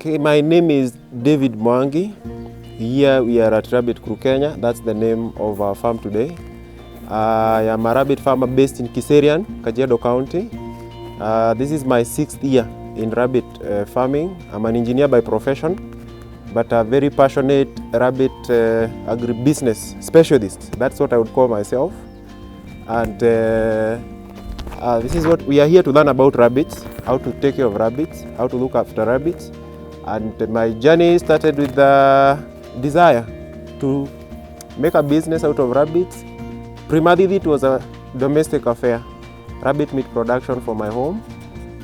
Okay, my name is David Mwangi. Here we are at Rabbit Crew Kenya. That's the name of our farm today. I am a rabbit farmer based in Kiserian, Kajiado County. This is my 6th year in rabbit farming. I'm an engineer by profession, but a very passionate rabbit agribusiness specialist. That's what I would call myself. And this is what we are here to learn about rabbits, how to take care of rabbits, how to look after rabbits. And my journey started with the desire to make a business out of rabbits. Primarily it was a domestic affair, rabbit meat production for my home.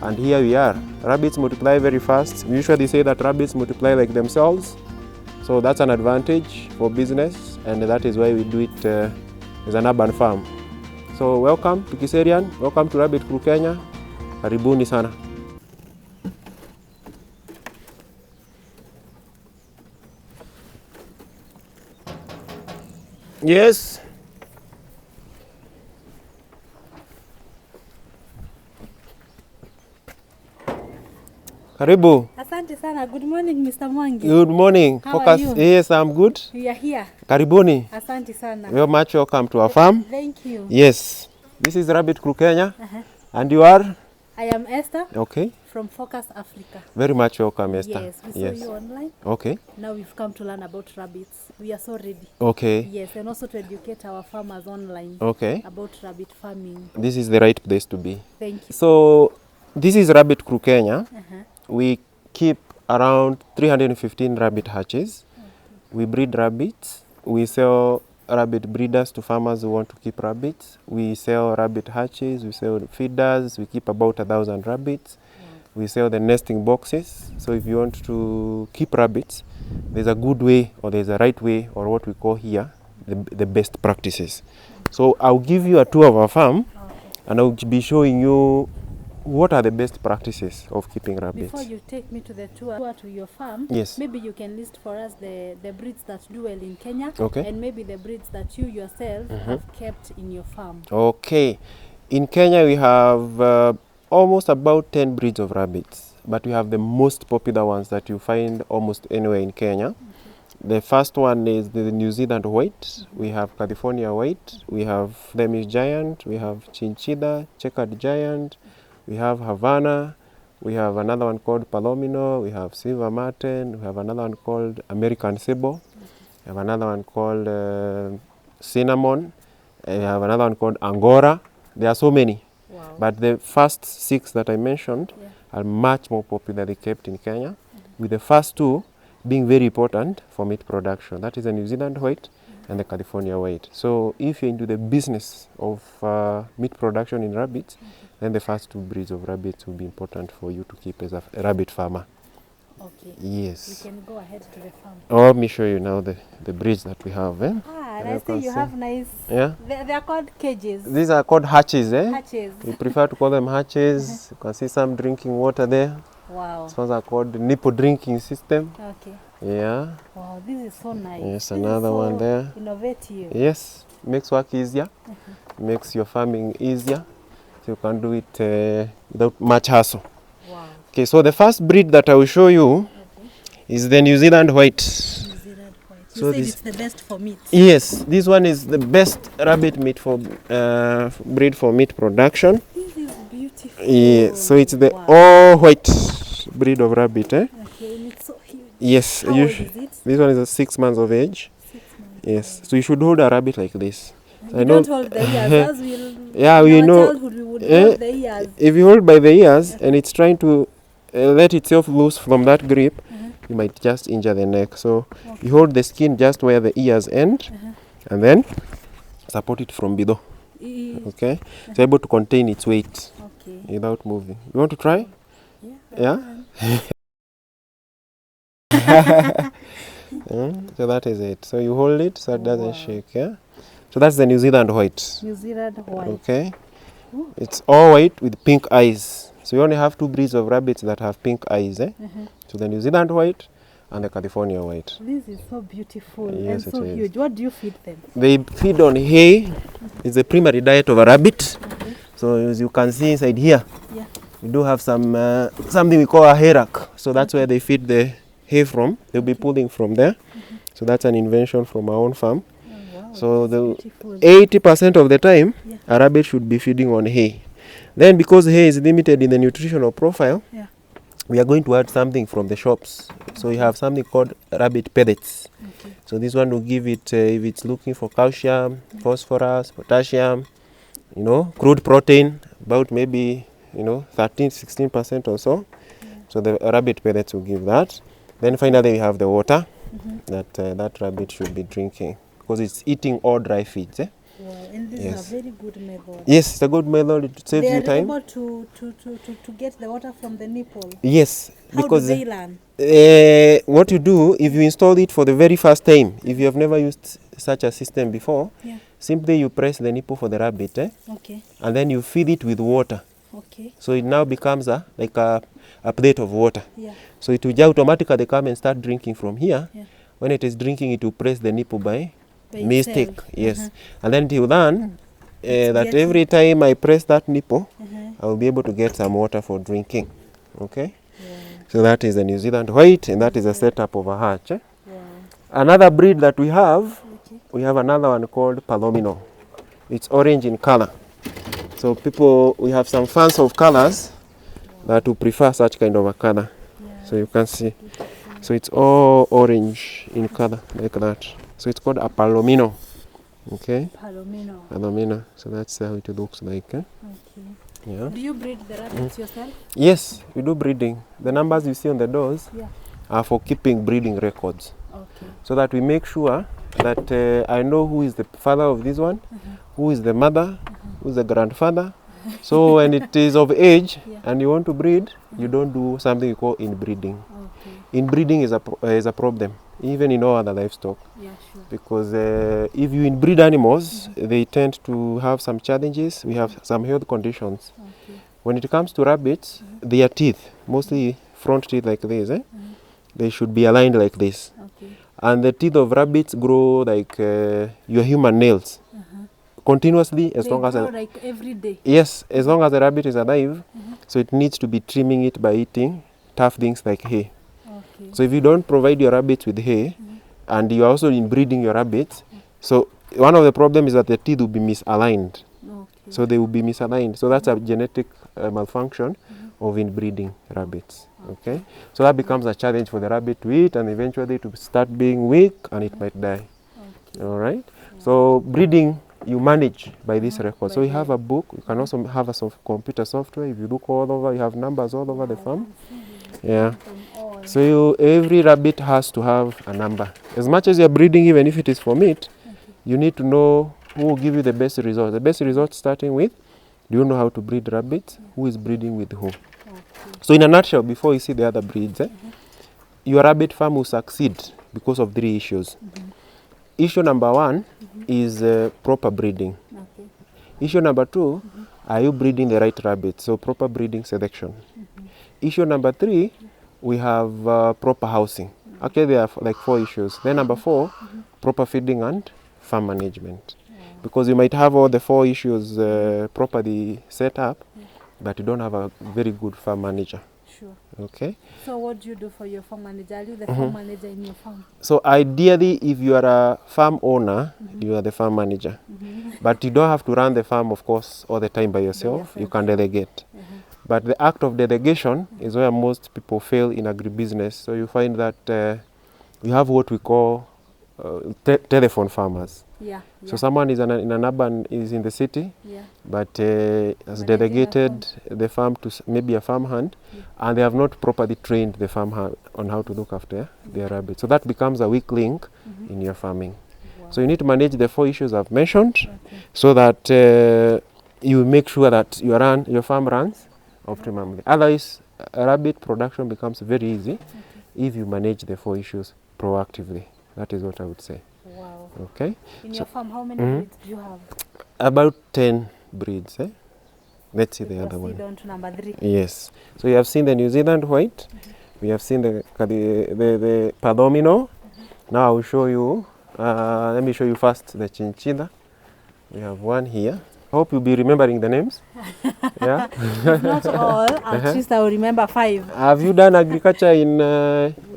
And here we are. Rabbits multiply very fast. We usually say that rabbits multiply like themselves. So that's an advantage for business, and that is why we do it as an urban farm. So welcome to Kiserian, welcome to Rabbit Crew Kenya. Karibuni sana. Yes. Karibu. Asante sana. Good morning, Mr. Mwangi. Good morning. How are you? Yes, I'm good. We are here. Karibuni. Asante sana. Very much welcome to our farm. Thank you. Yes. This is Rabbit Crew Kenya. And you are? I am Esther. Okay. From Focus Africa. Very much welcome, Esther. Yes, we saw you online. Okay. Now we've come to learn about rabbits. We are so ready. Okay. Yes, and also to educate our farmers online. Okay. About rabbit farming. This is the right place to be. Thank you. So, this is Rabbit Crew Kenya. We keep around 315 rabbit hatches. We breed rabbits. We sell rabbit breeders to farmers who want to keep rabbits. We sell rabbit hatches. We sell feeders. We keep about 1,000 rabbits. We sell the nesting boxes. So if you want to keep rabbits, there's a good way, or there's a right way, or what we call here the best practices. So I'll give you a tour of our farm, and I'll be showing you what are the best practices of keeping rabbits. Before you take me to the tour to your farm, yes, maybe you can list for us the breeds that do well in Kenya, okay, and maybe the breeds that you yourself have kept in your farm. Okay. In Kenya we have almost about 10 breeds of rabbits, but we have the most popular ones that you find almost anywhere in Kenya. The first one is the New Zealand White. We have California White. We have Flemish Giant. We have Chinchilla, Checkered Giant. We have Havana. We have another one called Palomino. We have Silver Marten. We have another one called American Sable. We have another one called Cinnamon. We have another one called Angora. There are so many. Wow. But the first 6 that I mentioned are much more popularly kept in Kenya, with the first 2 being very important for meat production. That is the New Zealand White and the California White. So if you're into the business of meat production in rabbits, then the first 2 breeds of rabbits will be important for you to keep as a rabbit farmer. Okay. Yes. We can go ahead to the farm. Oh, let me show you now the breeds that we have. I see you have nice. Yeah. They are called cages. These are called hatches. Hatches. We prefer to call them hatches. You can see some drinking water there. Wow. These ones are called the nipple drinking system. Okay. Yeah. Wow, this is so nice. Yes, this another one there. Innovative. Yes, makes work easier. Makes your farming easier. So you can do it without much hassle. Wow. Okay, so the first breed that I will show you is the New Zealand White. New Zealand White. You So said this, it's the best for meat. yes, this one is the best rabbit meat for breed for meat production. This is beautiful. Yeah, so it's the all white breed of rabbit. Okay, and it's so huge. Yes, How old is it? this one is 6 months of age. 6 months. Yes, so you should hold a rabbit like this. We don't hold the ears, as we'll, yeah, in we our know. childhood we would hold the ears. If you hold by the ears and it's trying to let itself loose from that grip, you might just injure the neck. So you hold the skin just where the ears end, and then support it from below. Okay, so able to contain its weight without moving. You want to try? Yeah. So that is it. So you hold it so it doesn't shake. Yeah. So that's the New Zealand White. New Zealand White. Okay. It's all white with pink eyes. So we only have 2 breeds of rabbits that have pink eyes. So the New Zealand White and the California White. This is so beautiful Yes, and so it is. huge. What do you feed them? They feed on hay. It's the primary diet of a rabbit. So as you can see inside here, we do have some something we call a hay rack. So that's where they feed the hay from. They'll be pulling from there. So that's an invention from our own farm. Oh, wow, So that's the beautiful. 80% of the time, Yeah. a rabbit should be feeding on hay. Then because hay is limited in the nutritional profile, Yeah. we are going to add something from the shops. So we have something called rabbit pellets. Okay. So this one will give it, if it's looking for calcium, phosphorus, potassium, crude protein, about maybe, 13-16% or so. So the rabbit pellets will give that. Then finally we have the water that rabbit should be drinking, because it's eating all dry feeds. Wow, and this Yes. is a very good method. Yes, it's a good method. It saves They you are time. able to get the water from the nipple. Yes, How because do they learn? what you do, if you install it for the very first time, if you have never used such a system before, Yeah. simply you press the nipple for the rabbit, Okay. and then you feed it with water. Okay. So it now becomes like a plate of water. Yeah. So it will automatically come and start drinking from here. Yeah. When it is drinking, it will press the nipple by By mistake. itself. Yes. And then it will learn that getting- every time I press that nipple, Uh-huh. I will be able to get some water for drinking. Okay? Yeah. So that is the New Zealand white, and that is a setup of a Hutch. Wow. Another breed that we have, Okay. we have another one called Palomino. It's orange in color. So we have some fans of colors that will prefer such kind of a color. Yeah. So you can see. So it's all orange in color, like that. So it's called a Palomino. Okay? Palomino. Palomino. So that's how it looks like. Okay. Yeah. Do you breed the rabbits yourself? Yes, we do breeding. The numbers you see on the doors Yeah. are for keeping breeding records. Okay. So that we make sure that I know who is the father of this one, who is the mother, who is the grandfather. So when it is of age Yeah. and you want to breed, you don't do something we call inbreeding. Okay. Inbreeding is a problem, even in all other livestock, Yeah, sure. because if you inbreed animals, they tend to have some challenges. We have some health conditions. Okay. When it comes to rabbits, their teeth, mostly front teeth like this, they should be aligned like this. Okay. And the teeth of rabbits grow like your human nails, continuously, as They long as grow like every day. yes, as long as the rabbit is alive. So it needs to be trimming it by eating tough things like hay. Okay. So if you don't provide your rabbits with hay, and you are also inbreeding your rabbits, so one of the problems is that the teeth will be misaligned. Okay. So they will be misaligned. So that's a genetic malfunction of inbreeding rabbits. Okay. So that becomes a challenge for the rabbit to eat, and eventually to start being weak, and it might die. Okay. All right. So breeding you manage by this record. So by you have a book. You can also have a computer software. If you look all over, you have numbers all over the farm. Yeah. So every rabbit has to have a number. As much as you're breeding, even if it is for meat, you need to know who will give you the best results. The best results starting with, do you know how to breed rabbits? Who is breeding with who? Okay. So in a nutshell, before you see the other breeds, your rabbit farm will succeed because of 3 issues. Issue number 1 is proper breeding. Okay. Issue number 2, are you breeding the right rabbit? So proper breeding selection. Issue number 3, we have proper housing. Okay, there are like 4 issues. Then number 4, proper feeding and farm management. Because you might have all the 4 issues properly set up, but you don't have a very good farm manager. Sure. Okay. So what do you do for your farm manager? Are you the farm manager in your farm? So ideally, if you are a farm owner, you are the farm manager. But you don't have to run the farm, of course, all the time by yourself. You can delegate. But the act of delegation is where most people fail in agribusiness. So you find that you have what we call telephone farmers. Yeah. So someone is in an urban, is in the city, Yeah. but has Managing a delegated the farm to maybe a farm hand, and they have not properly trained the farm hand on how to look after their rabbits. So that becomes a weak link in your farming. Wow. So you need to manage the 4 issues I've mentioned, so that you make sure that your farm runs optimally. Otherwise, rabbit production becomes very easy if you manage the 4 issues proactively. That is what I would say. Wow. Okay. In your farm, how many breeds do you have? About 10 breeds. Let's see the Let's other one. proceed on to number 3. Yes. So you have seen the New Zealand white. We have seen the Palomino. Now I will show you. Let me show you first the chinchilla. We have one here. Hope you'll be remembering the names. Yeah. If not all, at least I will remember 5. Have you done agriculture in?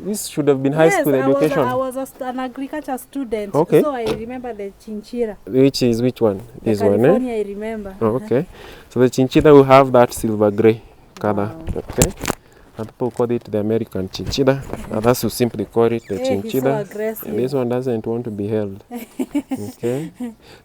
This should have been high Yes, school education. I was an agriculture student. Okay. So I remember the chinchilla. Which one? The This one, eh? California, I remember. Oh, okay. So the chinchilla will have that silver gray color. Wow. Okay. And people call it the American chinchilla. Others will simply call it the Hey, he's so chinchilla. aggressive. And this one doesn't want to be held. Okay.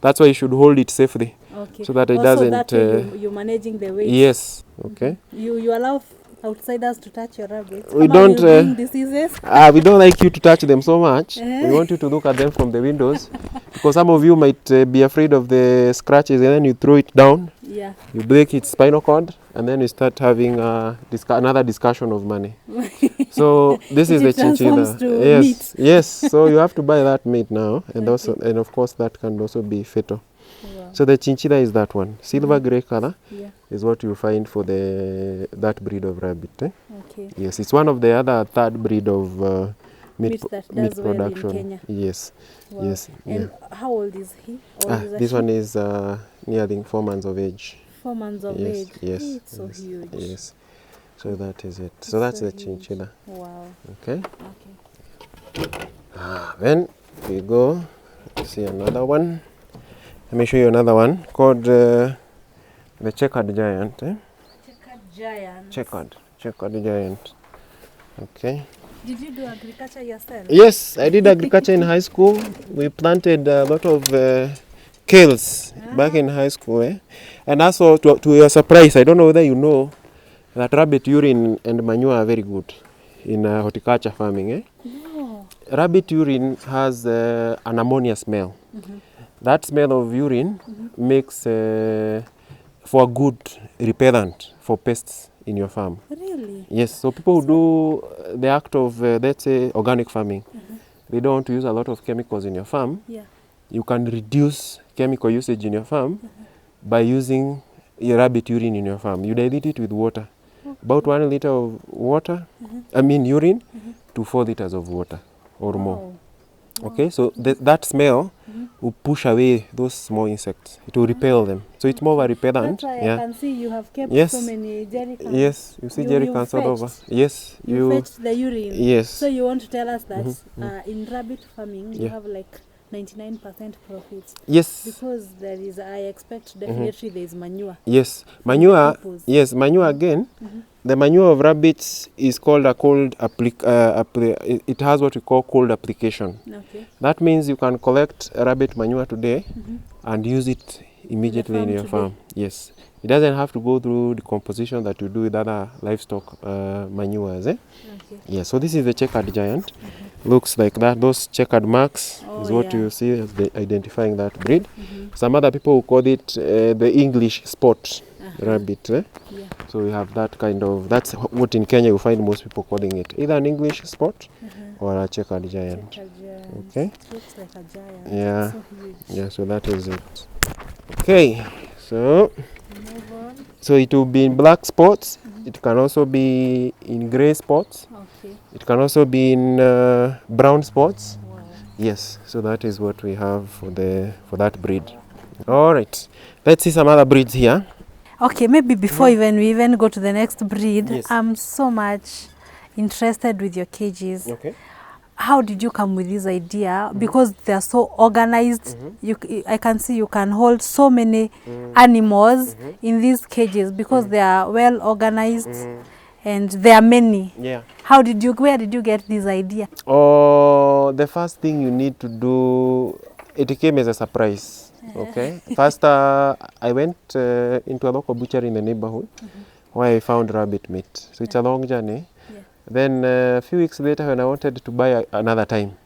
That's why you should hold it safely. Okay. So that it also doesn't. That way you're managing the weight. Yes. Okay. You allow outsiders to touch your rabbits. We How don't. you bring diseases. We don't like you to touch them so much. We want you to look at them from the windows, because some of you might be afraid of the scratches, and then you throw it down. Yeah. You break its spinal cord, and then you start having another discussion of money. So this is the chinchilla. Yes, yes. So you have to buy that meat now, and also, and of course, that can also be fatal. Wow. So the chinchilla is that one, silver gray color. Yeah. Is what you find for that breed of rabbit. Eh? Okay. Yes, it's one of the other third breed of meat that meat does well in production. Kenya. Yes. Wow. Yes. And how old is he? Or is This she? one is nearing 4 months of age. 4 months of Yes, age. yes, It's so yes, huge. Yes. So that is it. So that's so the huge. chinchilla. Wow. Okay. Okay. Then we go to see another one. Let me show you another one called the checkered giant. Eh? Checkered giant. Checkered giant. Okay. Did you do agriculture yourself? Yes, I did agriculture in high school. We planted a lot of kales back in high school. Eh? And also, to your surprise, I don't know whether you know that rabbit urine and manure are very good in horticulture farming. Eh? No. Rabbit urine has an ammonia smell. That smell of urine makes for a good repellent for pests in your farm. Really? Yes, so people who do the act of, let's say, organic farming, they don't want to use a lot of chemicals in your farm. Yeah. You can reduce chemical usage in your farm by using your rabbit urine in your farm. You dilute it with water. About 1 liter of water, urine, to 4 liters of water or more. Okay, so that smell will push away those small insects. It will repel them. So it's more of a repellent. That's why Yeah. I can see you have kept Yes. so many jerry cans. Yes, you see jerry cans all over. Yes, You fetched the urine. Yes. So you want to tell us that in rabbit farming you Yeah. have like 99% profits. Yes. Because there is, I expect definitely there is manure. Yes, manure. Purpose. Yes, manure again. The manure of rabbits is called a it has what we call cold application. Okay. That means you can collect rabbit manure today and use it immediately in your farm. Yes, it doesn't have to go through decomposition that you do with other livestock manures. Eh? Okay. Yeah. So this is the checkered giant. Looks like that. Those checkered marks is what you see as identifying that breed. Some other people will call it the English spot rabbit. Eh? Yeah. So we have that kind of, that's what in Kenya you find most people calling it, either an English spot or a checkered giant. Checkered giant. Okay. It looks like a giant. Yeah. So huge. Yeah, so that is it. Okay, so Move on. so it will be in black spots. It can also be in gray spots. Okay. It can also be in brown spots. Wow. Yes, so that is what we have for that breed. All right, let's see some other breeds here. Okay, maybe before we even go to the next breed, Yes. I'm so much interested with your cages. Okay. How did you come with this idea? Because they're so organized. I can see you can hold so many animals in these cages because they are well organized and there are many. Yeah. Where did you get this idea? Oh, the first thing you need to do, it came as a surprise. Okay. First, I went into a local butchery in the neighborhood where I found rabbit meat. So it's a long journey. Yeah. Then a few weeks later, when I wanted to buy another time,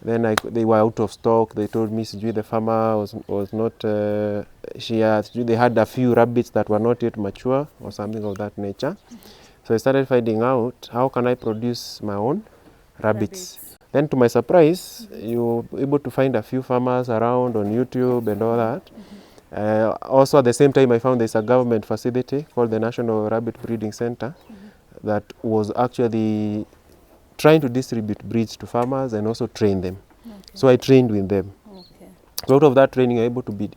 then they were out of stock. They told me the farmer was not, they had a few rabbits that were not yet mature or something of that nature. So I started finding out how can I produce my own rabbits. Then to my surprise, you were able to find a few farmers around on YouTube and all that. Also at the same time, I found there's a government facility called the National Rabbit Breeding Center that was actually trying to distribute breeds to farmers and also train them. Okay. So I trained with them. Okay. So out of that training, you're able to be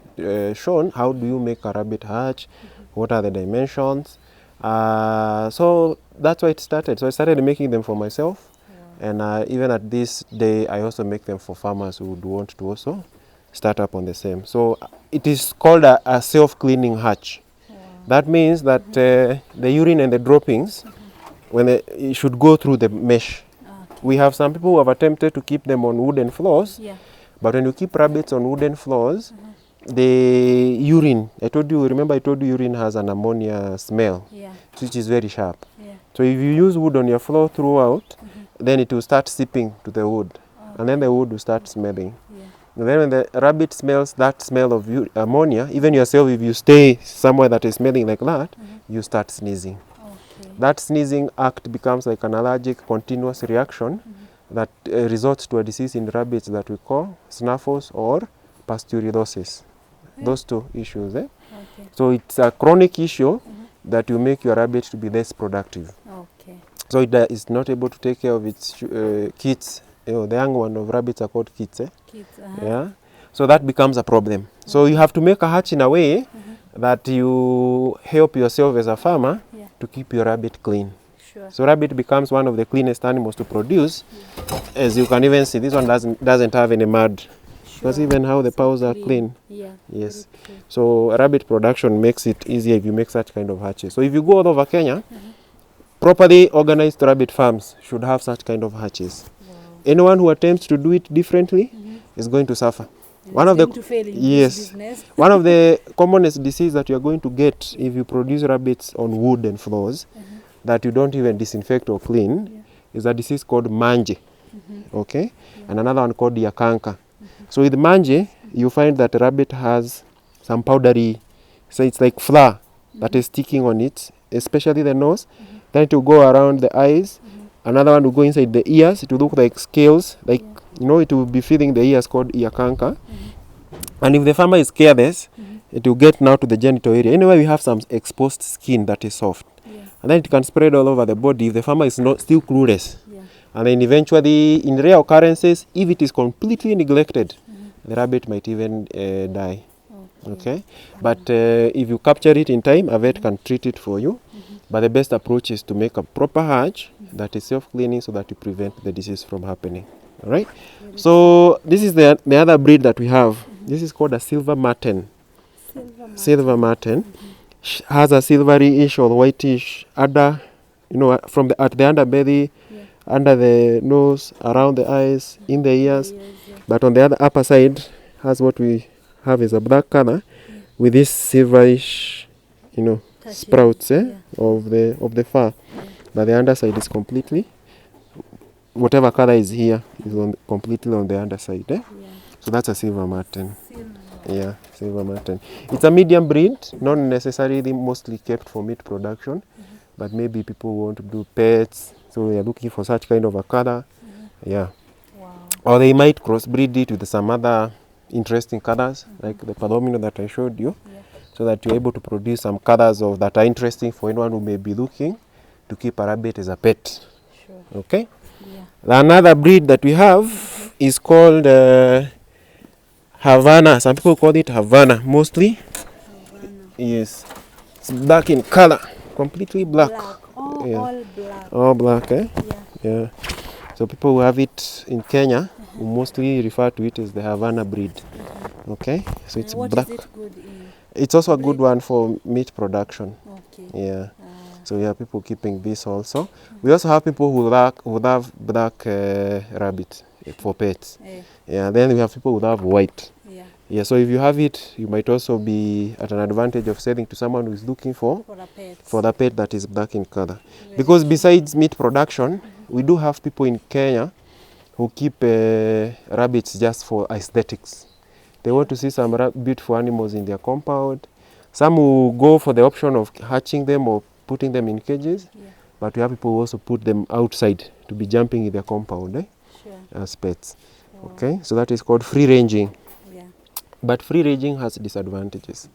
shown how do you make a rabbit hatch, what are the dimensions. So that's why it started. So I started making them for myself. And even at this day, I also make them for farmers who would want to also start up on the same. So it is called a self-cleaning hatch. That means that the urine and the droppings, when it should go through the mesh. We have some people who have attempted to keep them on wooden floors, but when you keep rabbits on wooden floors, the urine, remember I told you urine has an ammonia smell, which is very sharp. So if you use wood on your floor throughout, then it will start seeping to the wood, and then the wood will start smelling. And then when the rabbit smells that smell of ammonia, even yourself, if you stay somewhere that is smelling like that, you start sneezing. That sneezing act becomes like an allergic continuous reaction that results to a disease in rabbits that we call snuffles or pasteuridosis. Those two issues. So it's a chronic issue that will make your rabbit to be less productive. So it is not able to take care of its kids. The young one of rabbits are called kids. Yeah. So that becomes a problem. So you have to make a hatch in a way that you help yourself as a farmer to keep your rabbit clean. So rabbit becomes one of the cleanest animals to produce. As you can even see, this one doesn't have any mud. Because even how the paws are clean. Yes. So rabbit production makes it easier if you make such kind of hatches. So if you go all over Kenya, properly organized rabbit farms should have such kind of hatches. Anyone who attempts to do it differently is going to suffer. One of the one of the commonest disease that you are going to get if you produce rabbits on wooden floors that you don't even disinfect or clean is a disease called mange. Okay, and another one called yakanka. So with mange, you find that the rabbit has some powdery, so it's like flour that is sticking on it, especially the nose. Then it will go around the eyes. Another one will go inside the ears. It will look like scales, like it will be filling the ears, called yakanka. And if the farmer is careless, it will get now to the genital area. Anyway, we have some exposed skin that is soft. And then it can spread all over the body if the farmer is not still clueless. And then eventually, in rare occurrences, if it is completely neglected, the rabbit might even die. Okay? But if you capture it in time, a vet can treat it for you. But the best approach is to make a proper hatch that is self-cleaning so that you prevent the disease from happening. All right? So this is the other breed that we have. This is called a silver marten. Silver marten. Has a silvery-ish or whitish udder, from at the underbelly, under the nose, around the eyes, in the ears. But on the other upper side, has what we have is a black color with this silverish, sprouts of the fur. But the underside is completely, whatever color is here is completely on the underside. So that's a silver marten. Silver marten. It's a medium breed, not necessarily mostly kept for meat production, but maybe people want to do pets, so they are looking for such kind of a color. Or they might crossbreed it with some other interesting colors, like the palomino that I showed you, so that you're able to produce some colors that are interesting for anyone who may be looking to keep a rabbit as a pet. Okay? Another breed that we have is called Havana. Some people call it Havana mostly. Yes. It's black in color, completely black. All black. All black, Yeah. So people who have it in Kenya who mostly refer to it as the Havana breed. Okay? So it's black. Is it good in? It's also a good one for meat production. So we have people keeping this also. We also have people who love black rabbit for pets. Then we have people who love white. So if you have it, you might also be at an advantage of selling to someone who is looking for the pet that is black in color. Because besides meat production, we do have people in Kenya who keep rabbits just for aesthetics. They want to see some beautiful animals in their compound. Some will go for the option of hatching them or putting them in cages, but we have people who also put them outside to be jumping in their compound as pets. Okay, so that is called free ranging. But free ranging has disadvantages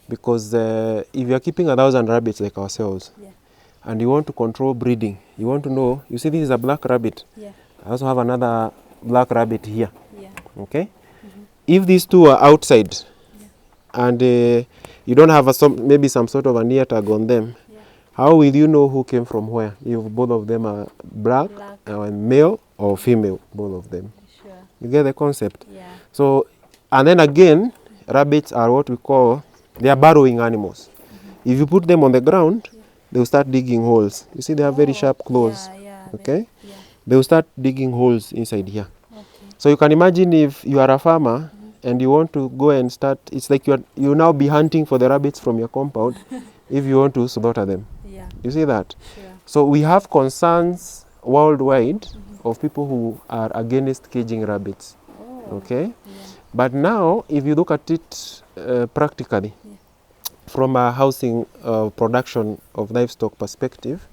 because if you are keeping 1,000 rabbits like ourselves and you want to control breeding, you want to know, you see this is a black rabbit. I also have another black rabbit here. Okay? if these two are outside and you don't have maybe some sort of an ear tag on them, how will you know who came from where? If both of them are black. Or male or female, both of them. Sure. You get the concept? Yeah. So, and then again, rabbits are what we call, they are burrowing animals. If you put them on the ground, they will start digging holes. You see, they have very sharp claws. Okay? They will start digging holes inside here. Okay. So you can imagine if you are a farmer and you want to go and start, it's like you now be hunting for the rabbits from your compound if you want to slaughter them. Yeah. You see that? Sure. So we have concerns worldwide of people who are against caging rabbits. Okay? Yeah. But now, if you look at it practically, from a housing production of livestock perspective,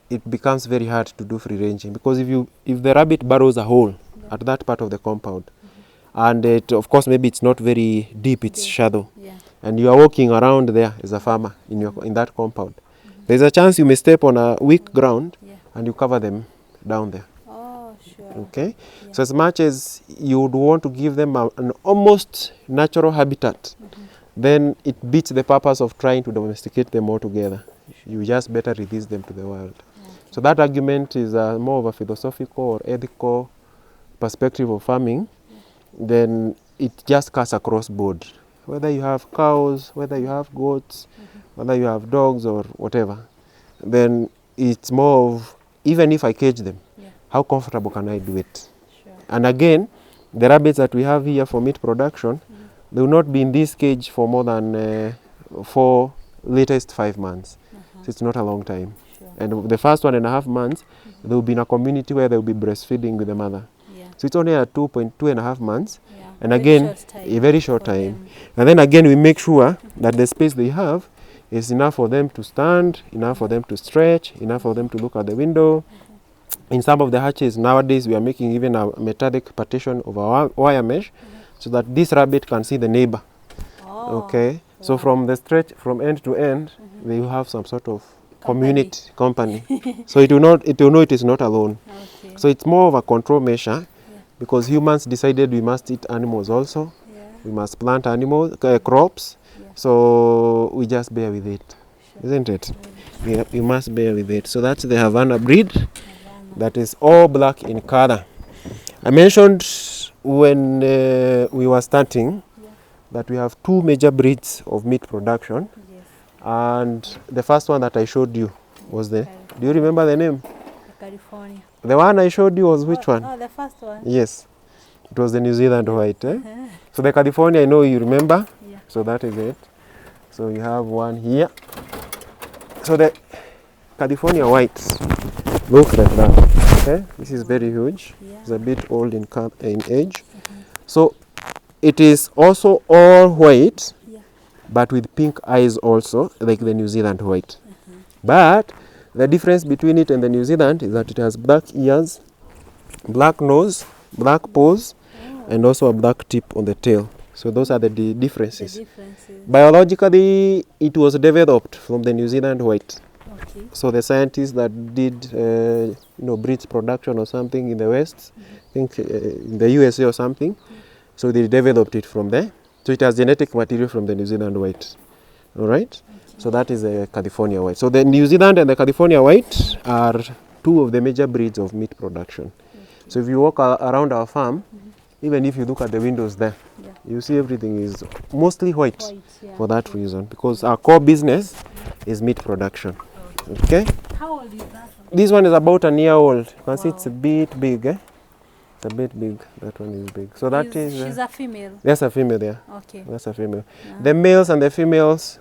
it becomes very hard to do free ranging, because if the rabbit burrows a hole at that part of the compound, and it, of course maybe it's not very deep, it's shallow, and you are walking around there as a farmer in that compound, there's a chance you may step on a weak ground and you cover them down there. Oh, sure. Okay? So as much as you would want to give them an almost natural habitat, then it beats the purpose of trying to domesticate them all together. You just better release them to the world. So that argument is more of a philosophical or ethical perspective of farming. Then it just cuts across board. Whether you have cows, whether you have goats, whether you have dogs or whatever, then it's more of, even if I cage them, how comfortable can I do it? Sure. And again, the rabbits that we have here for meat production, they will not be in this cage for more than 5 months. So it's not a long time. Sure. And the first 1.5 months, they will be in a community where they will be breastfeeding with the mother. So it's only at 2.5 months. And again, a very short time. And then again, we make sure that the space they have is enough for them to stand, enough for them to stretch, enough for them to look at the window. In some of the hatches nowadays, we are making even a metallic partition of our wire mesh, so that this rabbit can see the neighbor. Okay, so from the stretch, from end to end, they will have some sort of community company. So it will know it is not alone. Okay. So it's more of a control measure, because humans decided we must eat animals also. We must plant crops. So we just bear with it, isn't it? We must bear with it. So that's the Havana breed that is all black in color. I mentioned when we were starting that we have 2 major breeds of meat production. And the first one that I showed you was do you remember the name? California. The one I showed you was which one? Oh, the first one. Yes. It was the New Zealand white. So the California, I know you remember. So that is it. So you have one here. So the California white looks like that. Okay, this is very huge. It's a bit old in age. So it is also all white, but with pink eyes also, like the New Zealand white. But the difference between it and the New Zealand is that it has black ears, black nose, black paws, and also a black tip on the tail. So those are the differences. Biologically, it was developed from the New Zealand white. So the scientists that did breed production or something in the West, I think in the USA or something, so they developed it from there. So it has genetic material from the New Zealand white. All right? So that is the California white. So the New Zealand and the California white are 2 of the major breeds of meat production. So if you walk around our farm, even if you look at the windows there, you see everything is mostly white for that reason, because our core business is meat production. Okay? How old is that one? This one is about a year old. You can see it's a bit big. It's a bit big. That one is big. So that is... She's a female? That's a female, yeah. Okay. That's a female. The males and the females,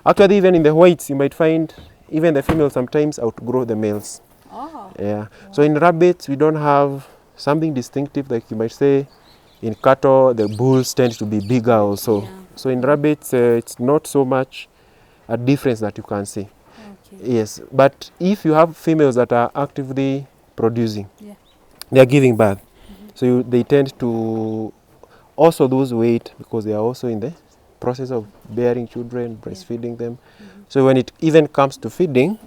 actually even in the whites, you might find even the females sometimes outgrow the males. Oh. Yeah. So in rabbits, we don't have something distinctive, like you might say in cattle, the bulls tend to be bigger also. So in rabbits, it's not so much a difference that you can see. Yes, but if you have females that are actively producing, they are giving birth. So they tend to also lose weight, because they are also in the process of bearing children, breastfeeding them. So when it even comes to feeding,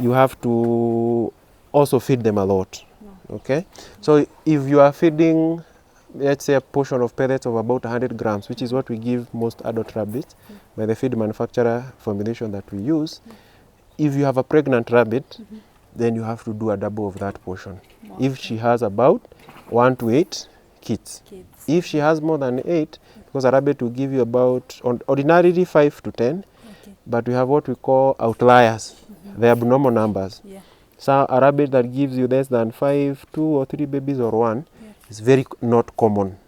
you have to also feed them a lot. Okay? So if you are feeding let's say a portion of pellets of about 100 grams, which is what we give most adult rabbits by the feed manufacturer formulation that we use. If you have a pregnant rabbit, then you have to do a double of that portion. Okay. If she has about 1 to 8 kids. If she has more than 8, because a rabbit will give you about, ordinarily 5 to 10, but we have what we call outliers, the abnormal numbers. Yeah. So a rabbit that gives you less than 5, 2 or 3 babies or 1 is very not common.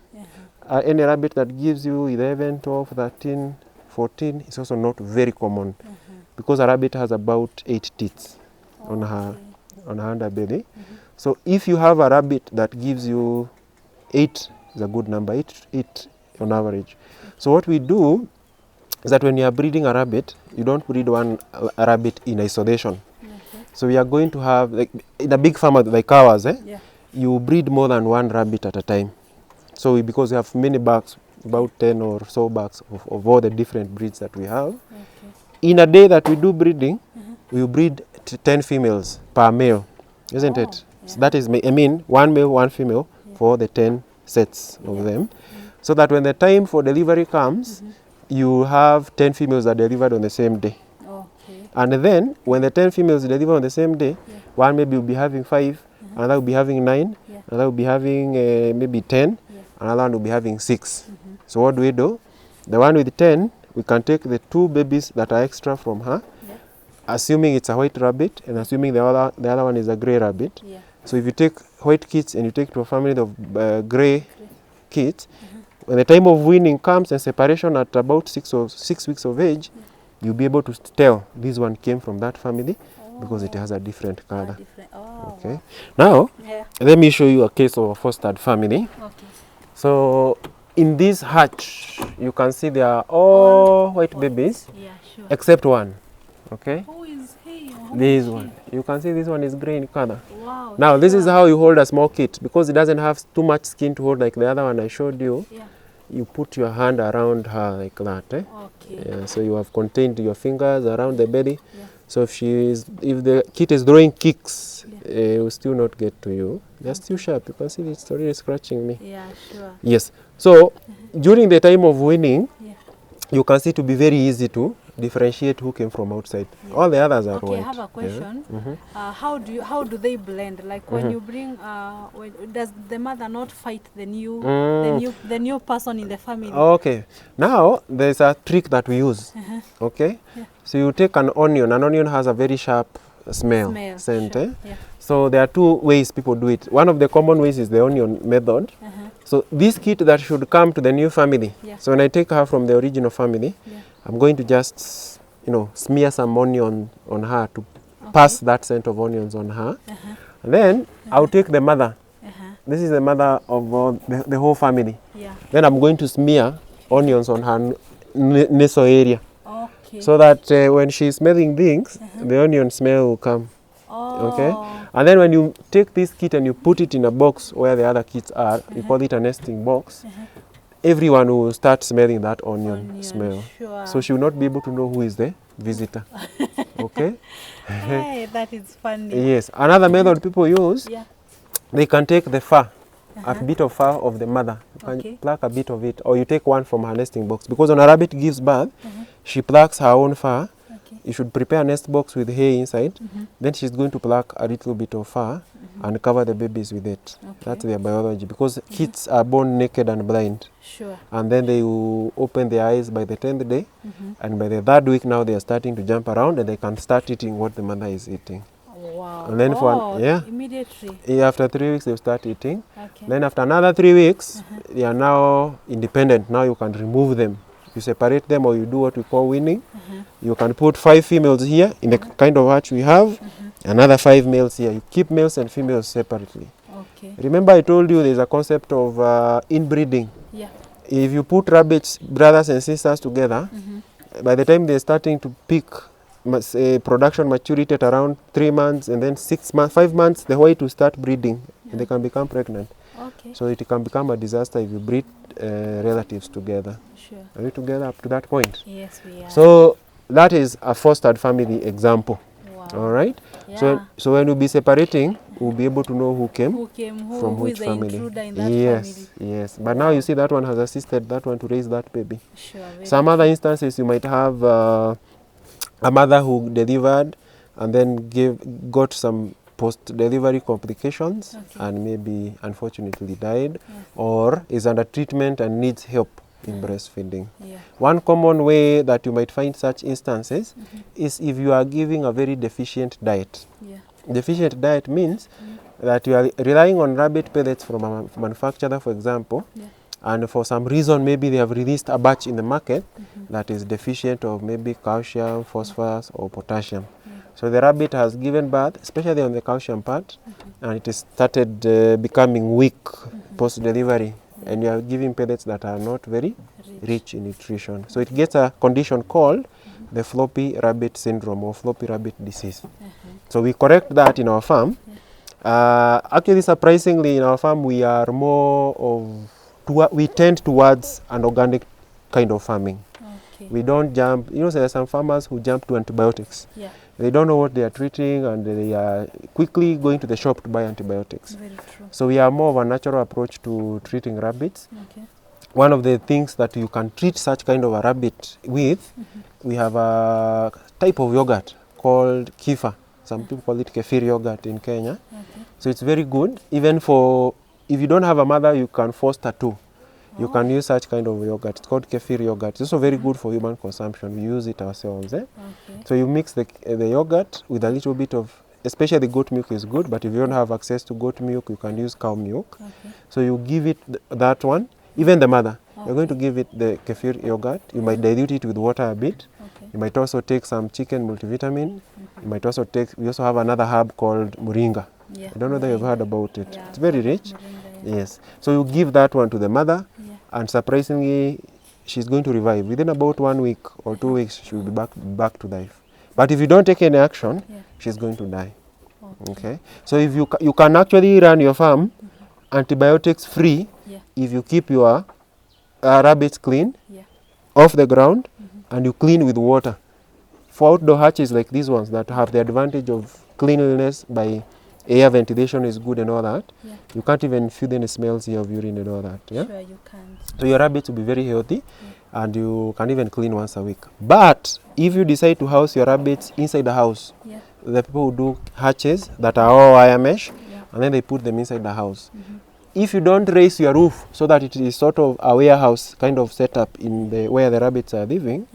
Any rabbit that gives you 11, 12, 13, 14 is also not very common, because a rabbit has about 8 teeth on her underbelly. So if you have a rabbit that gives you 8, is a good number, 8 on average. So what we do is that when you are breeding a rabbit, you don't breed a rabbit in isolation. So we are going to have, like in a big farm like ours, you breed more than 1 rabbit at a time. So because we have many bags, about 10 or so bags of all the different breeds that we have. In a day that we do breeding, we breed 10 females per male, isn't it? So that is, I mean, 1 male, 1 female for the 10 sets of them. So that when the time for delivery comes, you have 10 females that are delivered on the same day. And then when the 10 females deliver on the same day, one maybe will be having 5, another will be having 9, another will be having maybe 10, another one will be having 6. So what do? The one with 10, we can take the 2 babies that are extra from her, assuming it's a white rabbit and assuming the other one is a gray rabbit. So if you take white kids and you take to a family of gray kids, when the time of weaning comes and separation at about 6 weeks of age, you'll be able to tell this one came from that family because it has a different color. Okay. Now, let me show you a case of a fostered family. So in this hutch, you can see they are all white babies, except one. Okay. Who is he? This one. You can see this one is gray in color. Wow. Now this is how you hold a small kit, because it doesn't have too much skin to hold like the other one I showed you. You put your hand around her like that. So you have contained your fingers around the belly. So if the kit is throwing kicks, it will still not get to you. They're still sharp. You can see it's already scratching me. Yes. So during the time of weaning, you can see to be very easy to differentiate who came from outside. All the others are white. I have a question. How do they blend? Like when you bring, does the mother not fight the new person in the family? Okay. Now there's a trick that we use. Okay. So you take an onion. An onion has a very sharp smell. Scent. So there are 2 ways people do it. One of the common ways is the onion method. So this kit that should come to the new family. So when I take her from the original family, I'm going to just, smear some onion on her to pass that scent of onions on her. And then I'll take the mother. This is the mother of the whole family. Then I'm going to smear onions on her nasal area. So that when she's smelling things, the onion smell will come. Okay? And then when you take this kit and you put it in a box where the other kits are, you call it a nesting box, everyone will start smelling that onion smell. So she will not be able to know who is the visitor. Okay? Hey, that is funny. Yes. Another method people use, they can take the fur, a bit of fur of the mother. You can pluck a bit of it, or you take one from her nesting box. Because when a rabbit gives birth, she plucks her own fur. You should prepare a nest box with hay inside. Then she's going to pluck a little bit of fur and cover the babies with it. That's their biology, because kids are born naked and blind. And then they will open their eyes by the 10th day. And by the 3rd week now they are starting to jump around and they can start eating what the mother is eating. And then immediately. After 3 weeks they start eating. Then after another 3 weeks, they are now independent. Now you can remove them. You separate them, or you do what we call weaning. You can put 5 females here in the kind of hutch we have, another 5 males here. You keep males and females separately. Remember I told you there's a concept of inbreeding. If you put rabbits, brothers and sisters together, by the time they're starting to peak production maturity at around 3 months, and then 6 months, 5 months, the white will start breeding and they can become pregnant. So it can become a disaster if you breed relatives together. Are we together up to that point? Yes, we are. So that is a fostered family example. All right. So when we'll be separating, we'll be able to know who came from who which is the family. intruder in that Yes, family. yes. But now you see that one has assisted that one to raise that baby. Sure, very Some other instances you might have a mother who delivered and then got some post-delivery complications and maybe unfortunately died or is under treatment and needs help in breastfeeding. Yeah. One common way that you might find such instances is if you are giving a very deficient diet. Yeah. Deficient diet means that you are relying on rabbit pellets from a manufacturer, for example, and for some reason maybe they have released a batch in the market that is deficient of maybe calcium, phosphorus or potassium. So the rabbit has given birth, especially on the calcium part, and it has started becoming weak post-delivery, and you are giving pellets that are not very rich in nutrition. So it gets a condition called the floppy rabbit syndrome or floppy rabbit disease. So we correct that in our farm. Actually, surprisingly, in our farm we are more of we tend towards an organic kind of farming. Okay. We don't jump, you know, there are some farmers who jump to antibiotics. Yeah. They don't know what they are treating and they are quickly going to the shop to buy antibiotics. Very true. So we are more of a natural approach to treating rabbits. Okay. One of the things that you can treat such kind of a rabbit with, we have a type of yogurt called kifa. Some people call it kefir yogurt in Kenya. Okay. So it's very good. Even for, if you don't have a mother, you can foster too. You can use such kind of yogurt. It's called kefir yogurt. It's also very good for human consumption. We use it ourselves. Okay. So you mix the yogurt with a little bit of, especially goat milk is good, but if you don't have access to goat milk, you can use cow milk. Okay. So you give it that one, even the mother. You're going to give it the kefir yogurt. You might dilute it with water a bit. Okay. You might also take some chicken multivitamin. You might also take, we also have another herb called moringa. Yeah. I don't know that you've heard about it. Yeah. It's very rich. Moringa, Yes. So you give that one to the mother, yeah. and surprisingly, she's going to revive. Within about 1 week or 2 weeks, she will be back to life. But if you don't take any action, she's going to die. Okay. So if you can actually run your farm antibiotics free if you keep your rabbits clean off the ground and you clean with water. For outdoor hatches like these ones that have the advantage of cleanliness by air ventilation is good and all that, you can't even feel any smells here of urine and all that. Yeah? Sure, you can't. So your rabbits will be very healthy and you can even clean once a week. But if you decide to house your rabbits inside the house, the people who do hatches that are all wire mesh and then they put them inside the house. If you don't raise your roof so that it is sort of a warehouse kind of setup in the where the rabbits are living,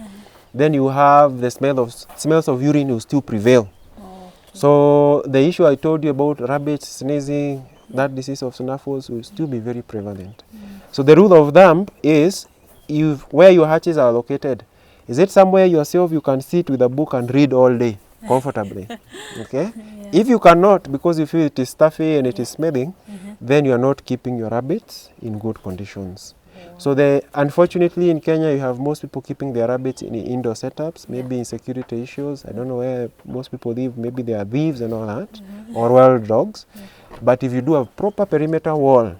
then you have the smells of urine will still prevail. So the issue I told you about rabbits sneezing, that disease of snuffles will still be very prevalent. So the rule of thumb is, where your hatches are located, is it somewhere yourself you can sit with a book and read all day comfortably? Okay. If you cannot, because you feel it is stuffy and it is smelling, then you are not keeping your rabbits in good conditions. So unfortunately in Kenya you have most people keeping their rabbits in indoor setups, maybe insecurity issues. I don't know where most people live, maybe they are thieves and all that, or wild dogs. But if you do a proper perimeter wall,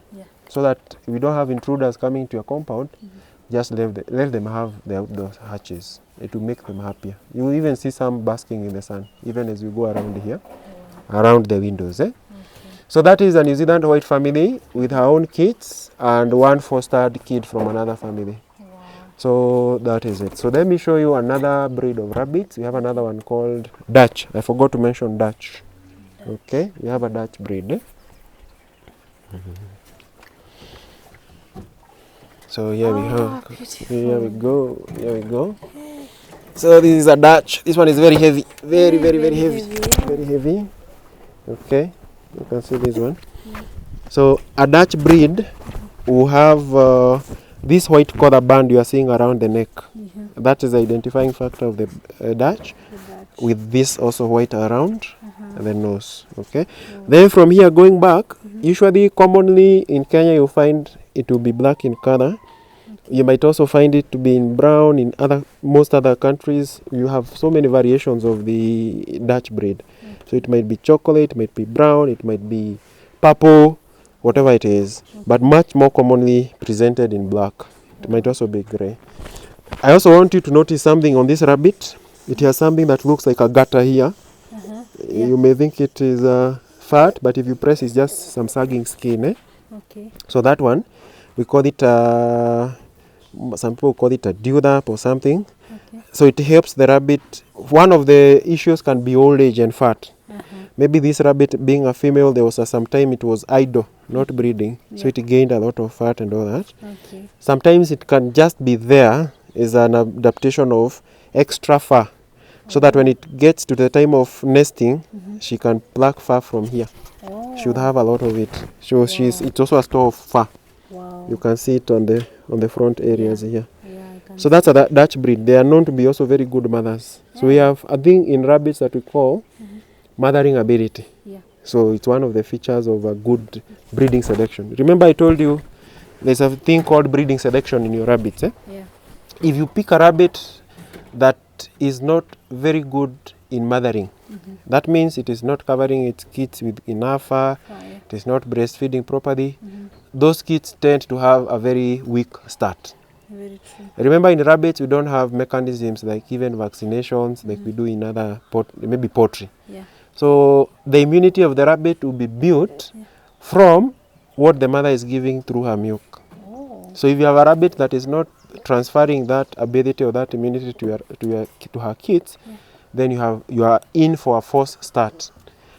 so that we don't have intruders coming to your compound, just let them have the outdoor hatches. It will make them happier. You will even see some basking in the sun, even as you go around here, around the windows. So that is a New Zealand white family with her own kids and one fostered kid from another family. So that is it. So let me show you another breed of rabbits. We have another one called Dutch. I forgot to mention Dutch. Okay, we have a Dutch breed. So here we have. Here we go. Here we go. So this is a Dutch. This one is very heavy. Very heavy. Very heavy. Okay. You can see this one. So a Dutch breed will have this white collar band you are seeing around the neck. That is the identifying factor of the Dutch, with this also white around the nose. Okay. Then from here going back, usually commonly in Kenya you find it will be black in color. You might also find it to be in brown in most other countries. You have so many variations of the Dutch breed. So it might be chocolate, it might be brown, it might be purple, whatever it is, but much more commonly presented in black. It might also be gray. I also want you to notice something on this rabbit. It has something that looks like a gutter here. You may think it is fat, but if you press, it's just some sagging skin. Eh? Okay. So that one, we call it, some people call it a dewlap or something. Okay. So it helps the rabbit. One of the issues can be old age and fat. Maybe this rabbit being a female, there was some time it was idle, not breeding. So it gained a lot of fat and all that. Okay. Sometimes it can just be there as an adaptation of extra fur. So that when it gets to the time of nesting, she can pluck fur from here. Oh. She would have a lot of it. So it's also a store of fur. Wow. You can see it on the front areas here. Yeah, I can So that's a Dutch breed. They are known to be also very good mothers. So we have a thing in rabbits that we call mothering ability. Yeah. So it's one of the features of a good breeding selection. Remember I told you there's a thing called breeding selection in your rabbits. Eh? Yeah. If you pick a rabbit that is not very good in mothering, that means it is not covering its kids with enough fur, it is not breastfeeding properly, those kids tend to have a very weak start. Very true. Remember, in rabbits, we don't have mechanisms like even vaccinations like we do in other, maybe poultry. Yeah. So the immunity of the rabbit will be built from what the mother is giving through her milk. Oh. So if you have a rabbit that is not transferring that ability or that immunity to her kids, then you are in for a false start,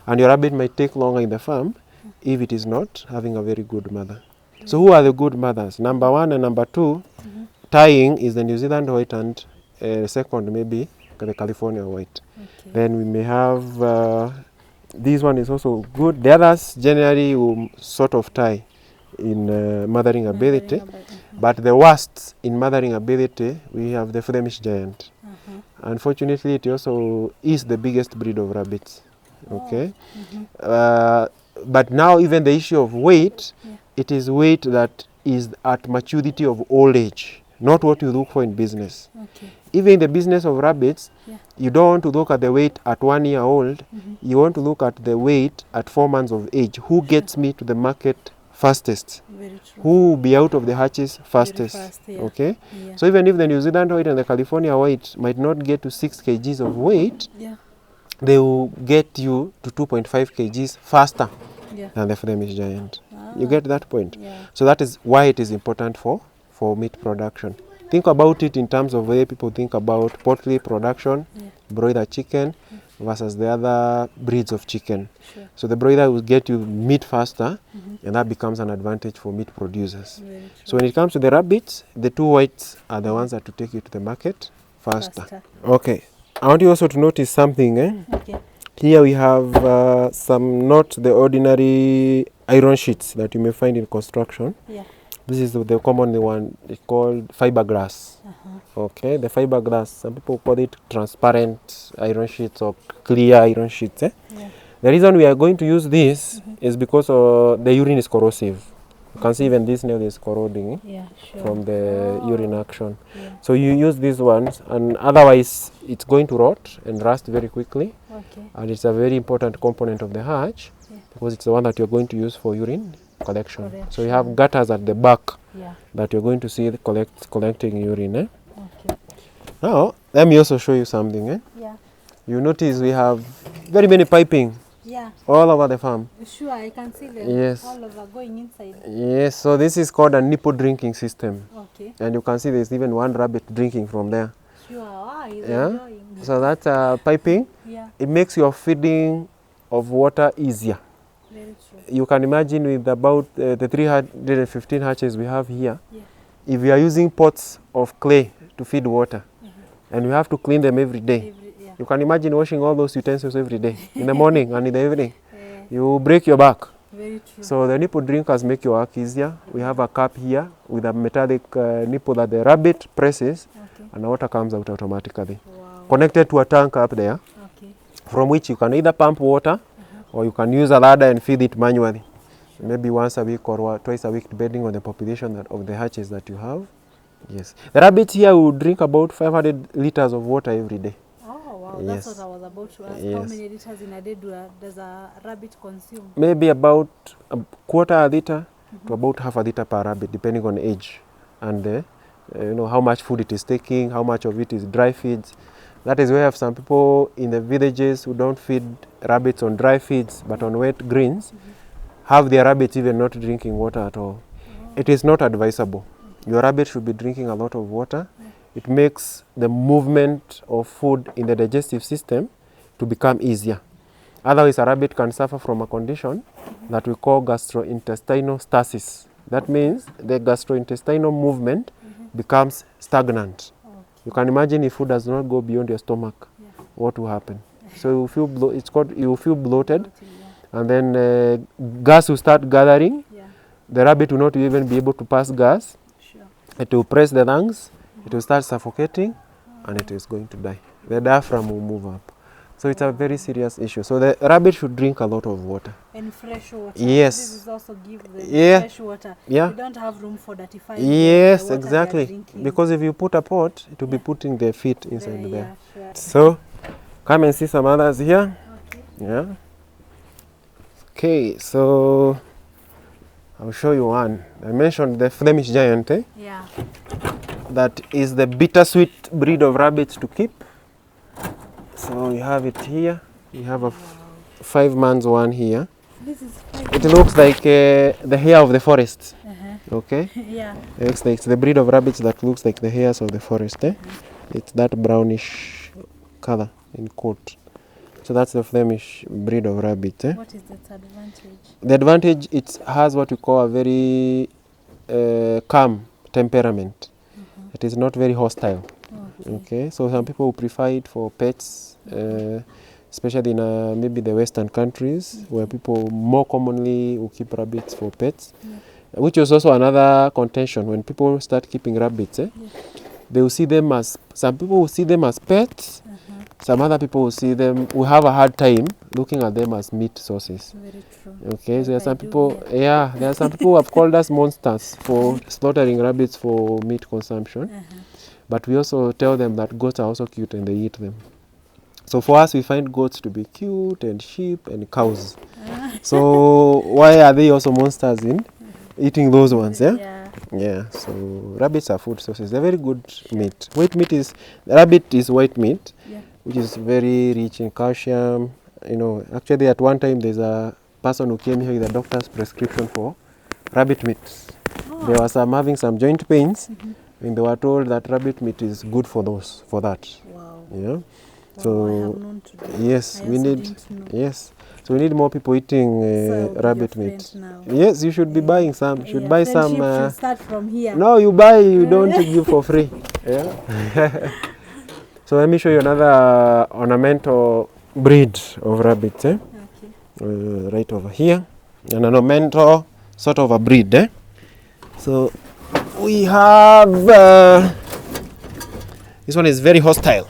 and your rabbit might take longer in the farm if it is not having a very good mother. So who are the good mothers? Number 1 and number 2, tying is the New Zealand white, and second maybe the California white. Okay. Then we may have this one is also good. The others generally will sort of tie in mothering ability, but the worst in mothering ability we have the Flemish giant. Unfortunately, it also is the biggest breed of rabbits. Okay, but now even the issue of weight, it is weight that is at maturity of old age, not what you look for in business. Okay. Even in the business of rabbits, you don't want to look at the weight at 1 year old, you want to look at the weight at 4 months of age. Who gets me to the market fastest? Very true. Who will be out of the hatches fastest? Fast, Okay, so even if the New Zealand white and the California white might not get to 6 kgs of weight, they will get you to 2.5 kgs faster than the Flemish giant. You get that point? So that is why it is important for meat production. Think about it in terms of the way people think about poultry production, broiler chicken versus the other breeds of chicken. Sure. So the broiler will get you meat faster, and that becomes an advantage for meat producers. So when it comes to the rabbits, the 2 whites are the ones that will take you to the market faster. Okay, I want you also to notice something. Okay. Here we have some, not the ordinary iron sheets that you may find in construction. Yeah. This is the common one, it's called fiberglass. Okay, the fiberglass, some people call it transparent iron sheets or clear iron sheets. The reason we are going to use this is because the urine is corrosive. You can see even this nail is corroding from the urine action. So you use these ones, and otherwise it's going to rot and rust very quickly. And it's a very important component of the hatch because it's the one that you're going to use for urine collection. So you have gutters at the back that you're going to see collecting urine. Now, let me also show you something. You notice we have very many piping all over the farm. Sure, I can see them all over going inside. Yes, so this is called a nipple drinking system. Okay. And you can see there's even one rabbit drinking from there. Sure, he's enjoying. So that's piping. It makes your feeding of water easier. Very true. You can imagine with about the 315 hatches we have here, if we are using pots of clay to feed water, and we have to clean them every day, you can imagine washing all those utensils every day, in the morning and in the evening. You break your back. Very true. So the nipple drinkers make your work easier. We have a cup here with a metallic nipple that the rabbit presses, and the water comes out automatically. Connected to a tank up there, from which you can either pump water, or you can use a ladder and feed it manually. Maybe once a week or twice a week, depending on the population of the hatches that you have. Yes. The rabbits here will drink about 500 liters of water every day. Oh, wow. That's what I was about to ask. How many liters in a day does a rabbit consume? Maybe about a quarter a liter to about half a liter per rabbit, depending on age and how much food it is taking, how much of it is dry feeds. That is why I have some people in the villages who don't feed rabbits on dry feeds, but on wet greens, have their rabbits even not drinking water at all. It is not advisable. Your rabbit should be drinking a lot of water. It makes the movement of food in the digestive system to become easier. Otherwise, a rabbit can suffer from a condition that we call gastrointestinal stasis. That means the gastrointestinal movement becomes stagnant. You can imagine if food does not go beyond your stomach, what will happen? So you feel you feel bloated, and then gas will start gathering. The rabbit will not even be able to pass gas. It will press the lungs, it will start suffocating, and it is going to die. The diaphragm will move up. So it's a very serious issue. So the rabbit should drink a lot of water. And fresh water. Yes. This is also give them fresh water. Yeah. You don't have room for that. Yes, exactly. Because if you put a pot, it will be putting their feet inside there. Sure. So come and see some others here. Okay. Yeah. Okay, so I'll show you one. I mentioned the Flemish giant, eh? Yeah. That is the bittersweet breed of rabbits to keep. So you have it here. You have a 5 months one here. This is it looks like the hair of the forest. Okay? Yeah. It's the breed of rabbits that looks like the hairs of the forest. Eh? It's that brownish color in coat. So that's the Flemish breed of rabbit. Eh? What is its advantage? The advantage, it has what we call a very calm temperament. It is not very hostile. Okay, so some people prefer it for pets, especially in maybe the Western countries, where people more commonly will keep rabbits for pets, which is also another contention. When people start keeping rabbits, they will see them as, some people will see them as pets, some other people will have a hard time looking at them as meat sources. Very true. Okay, so there are some people, there are some people who have called us monsters for slaughtering rabbits for meat consumption. But we also tell them that goats are also cute and they eat them. So for us, we find goats to be cute, and sheep and cows. So why are they also monsters in eating those ones? Yeah. So rabbits are food sources. They're very good meat. Rabbit is white meat, which is very rich in calcium. You know, actually at one time there's a person who came here with a doctor's prescription for rabbit meat. There was having some joint pains. And they were told that rabbit meat is good for that. Wow. Yeah. Wow, So I have known today. yes, we need So we need more people eating rabbit meat. Now. Yes, you should be buying some. You should buy some. Should start from here. No, you buy. You don't give for free. Yeah. So let me show you another ornamental breed of rabbits. Eh? Okay. Right over here, an ornamental sort of a breed. Eh? So we have this one is very hostile.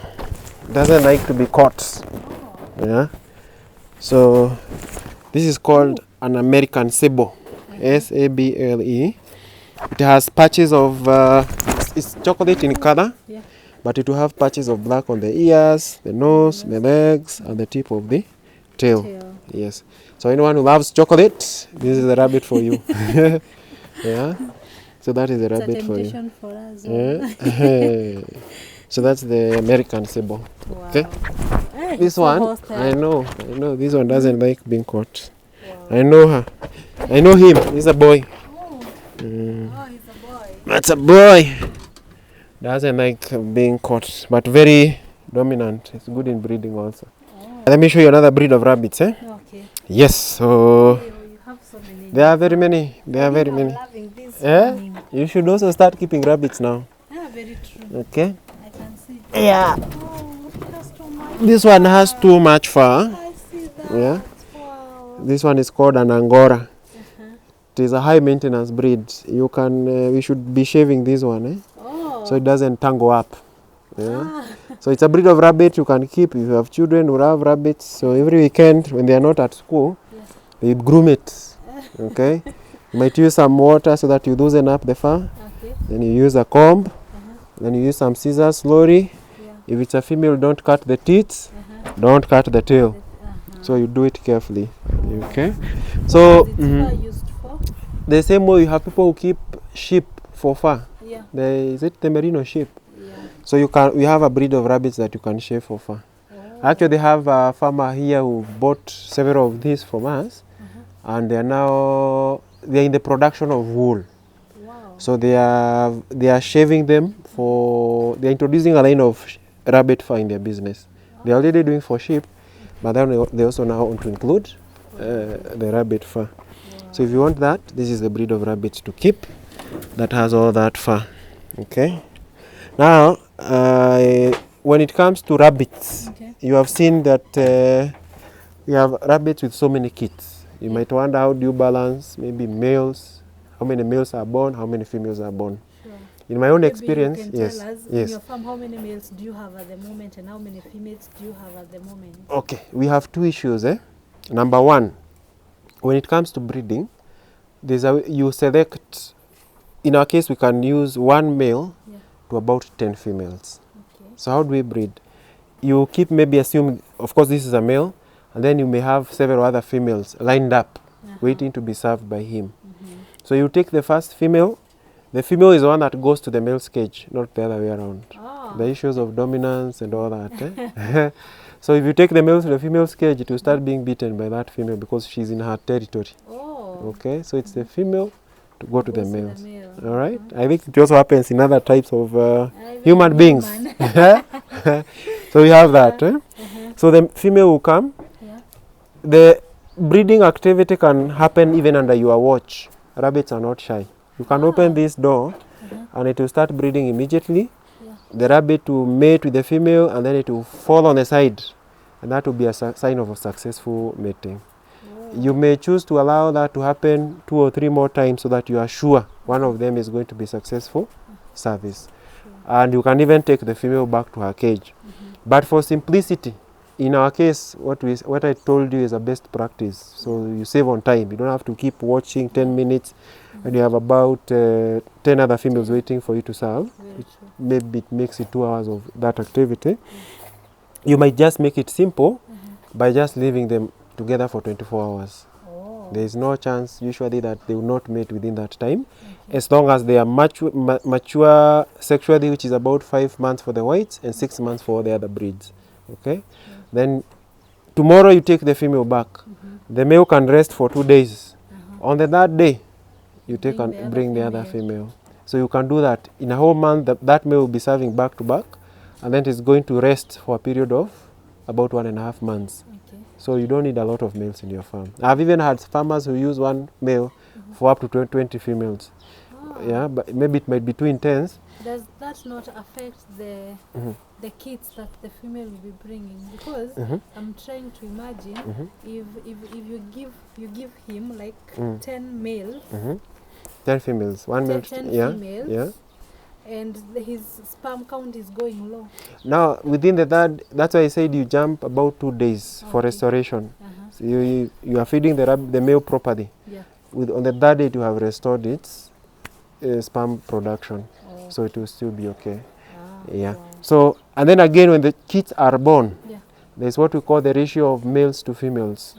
Doesn't like to be caught. Yeah. So this is called an American sable. S-A-B-L-E. It has patches of it's chocolate in color, but it will have patches of black on the ears, the nose, the legs, and the tip of the tail. Yes. So anyone who loves chocolate, this is the rabbit for you. Yeah. So that is the rabbit for you. For us. Yeah. So that's the American sable. Wow. Okay. Hey, This so one, hostile. I know. This one doesn't like being caught. Wow. I know her. I know him. He's a boy. Oh, Mm. oh, he's a boy. That's a boy. Doesn't like being caught, but very dominant. It's good in breeding also. Oh. Let me show you another breed of rabbits. Okay. Yes. So You have so many. there are very many. There are very many. Loving this You should also start keeping rabbits now. Yeah, very true. Okay. I can see. Yeah. Oh, it has too much. This one has too much fur. I see that. Yeah. Wow. This one is called an Angora. It is a high maintenance breed. You can we should be shaving this one, so it doesn't tangle up. Yeah. So it's a breed of rabbit you can keep if you have children who have rabbits. So every weekend when they are not at school, they groom it. Okay. You might use some water so that you loosen up the fur. Okay. Then you use a comb. Then you use some scissors slowly. If it's a female, don't cut the teeth. Don't cut the tail. So you do it carefully. Okay. So Used for? the same way you have people who keep sheep for fur. Yeah. Is it the merino sheep? Yeah. So we have a breed of rabbits that you can shave for fur. Actually, they have a farmer here who bought several of these from us, and they're in the production of wool. Wow. So they are shaving them they're introducing a line of rabbit fur in their business. They're already doing for sheep, but then they also now want to include the rabbit fur. Wow. So if you want that, this is the breed of rabbits to keep that has all that fur. Okay. Now, when it comes to rabbits, you have seen that you have rabbits with so many kids. You might wonder, how do you balance maybe males? How many males are born? How many females are born? Sure. In my own Maybe experience, you can yes, tell us yes. in your farm how many males do you have at the moment and how many females do you have at the moment? Okay, we have two issues. Number one, when it comes to breeding, you select. In our case, we can use one male to about 10 females. Okay. So how do we breed? You keep assume, of course, this is a male, and then you may have several other females lined up, waiting to be served by him. So you take the first female. The female is the one that goes to the male's cage, not the other way around. Oh. The issues of dominance and all that. So if you take the male to the female's cage, it will start being beaten by that female because she's in her territory. Oh. Okay, so it's the female to go to the Goes to the males. male. All right. I think it also happens in other types of human beings. So we have that. So the female will come. Yeah. The breeding activity can happen even under your watch. Rabbits are not shy. You can open this door and it will start breeding immediately. Yeah. The rabbit will mate with the female and then it will fall on the side. And that will be a sign of a successful mating. You may choose to allow that to happen 2 or 3 more times so that you are sure one of them is going to be successful service. And you can even take the female back to her cage. But for simplicity, in our case, what I told you is a best practice. So you save on time. You don't have to keep watching 10 minutes and you have about 10 other females waiting for you to serve. Maybe it makes it 2 hours of that activity. You might just make it simple by just leaving them together for 24 hours. Oh. There is no chance usually that they will not mate within that time, as long as they are mature sexually, which is about 5 months for the whites and 6 months for the other breeds. Okay. Then tomorrow you take the female back. The male can rest for 2 days. On the third day, you take and bring the other female. So you can do that in a whole month. That male will be serving back to back, and then it's going to rest for a period of about 1.5 months. Okay. So you don't need a lot of males in your farm. I've even had farmers who use one male for up to 20 females. Oh. Yeah, but maybe it might be 2 intense. Does that not affect the kids that the female will be bringing? Because I'm trying to imagine if you give him like 10 males, 10 females, 1 male. 10 yeah, females, yeah. and his sperm count is going low. Now within the third, that's why I said you jump about 2 days for restoration. So you are feeding the male properly. Yeah. On the third day you have restored its sperm production, so it will still be okay. Yeah. Wow. So, and then again, when the kids are born, Yeah. there's what we call the ratio of males to females.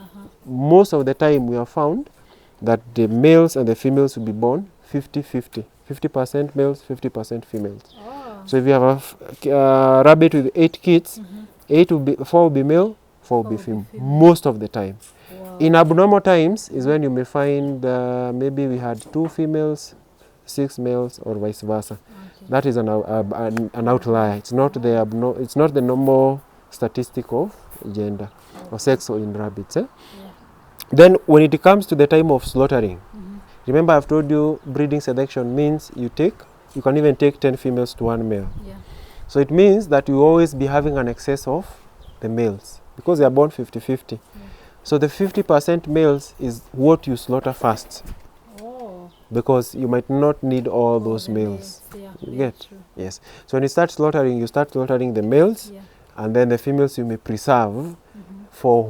Most of the time we have found that the males and the females will be born 50-50. 50% males, 50% females. Oh. So if you have a rabbit with 8 kids, 4 will be male, 4 will be female, most of the time. Wow. In abnormal times is when you may find maybe we had 2 females, 6 males, or vice versa. Okay. That is an outlier. It's not the normal statistic of gender or sex in rabbits. Yeah. Then when it comes to the time of slaughtering, remember I've told you breeding selection means you can even take 10 females to 1 male. Yeah. So it means that you always be having an excess of the males because they are born 50-50. So the 50% males is what you slaughter first. Oh. Because you might not need all those the males. Yeah, You very get? true. Yes. So when you start slaughtering the males, Yeah. and then the females you may preserve for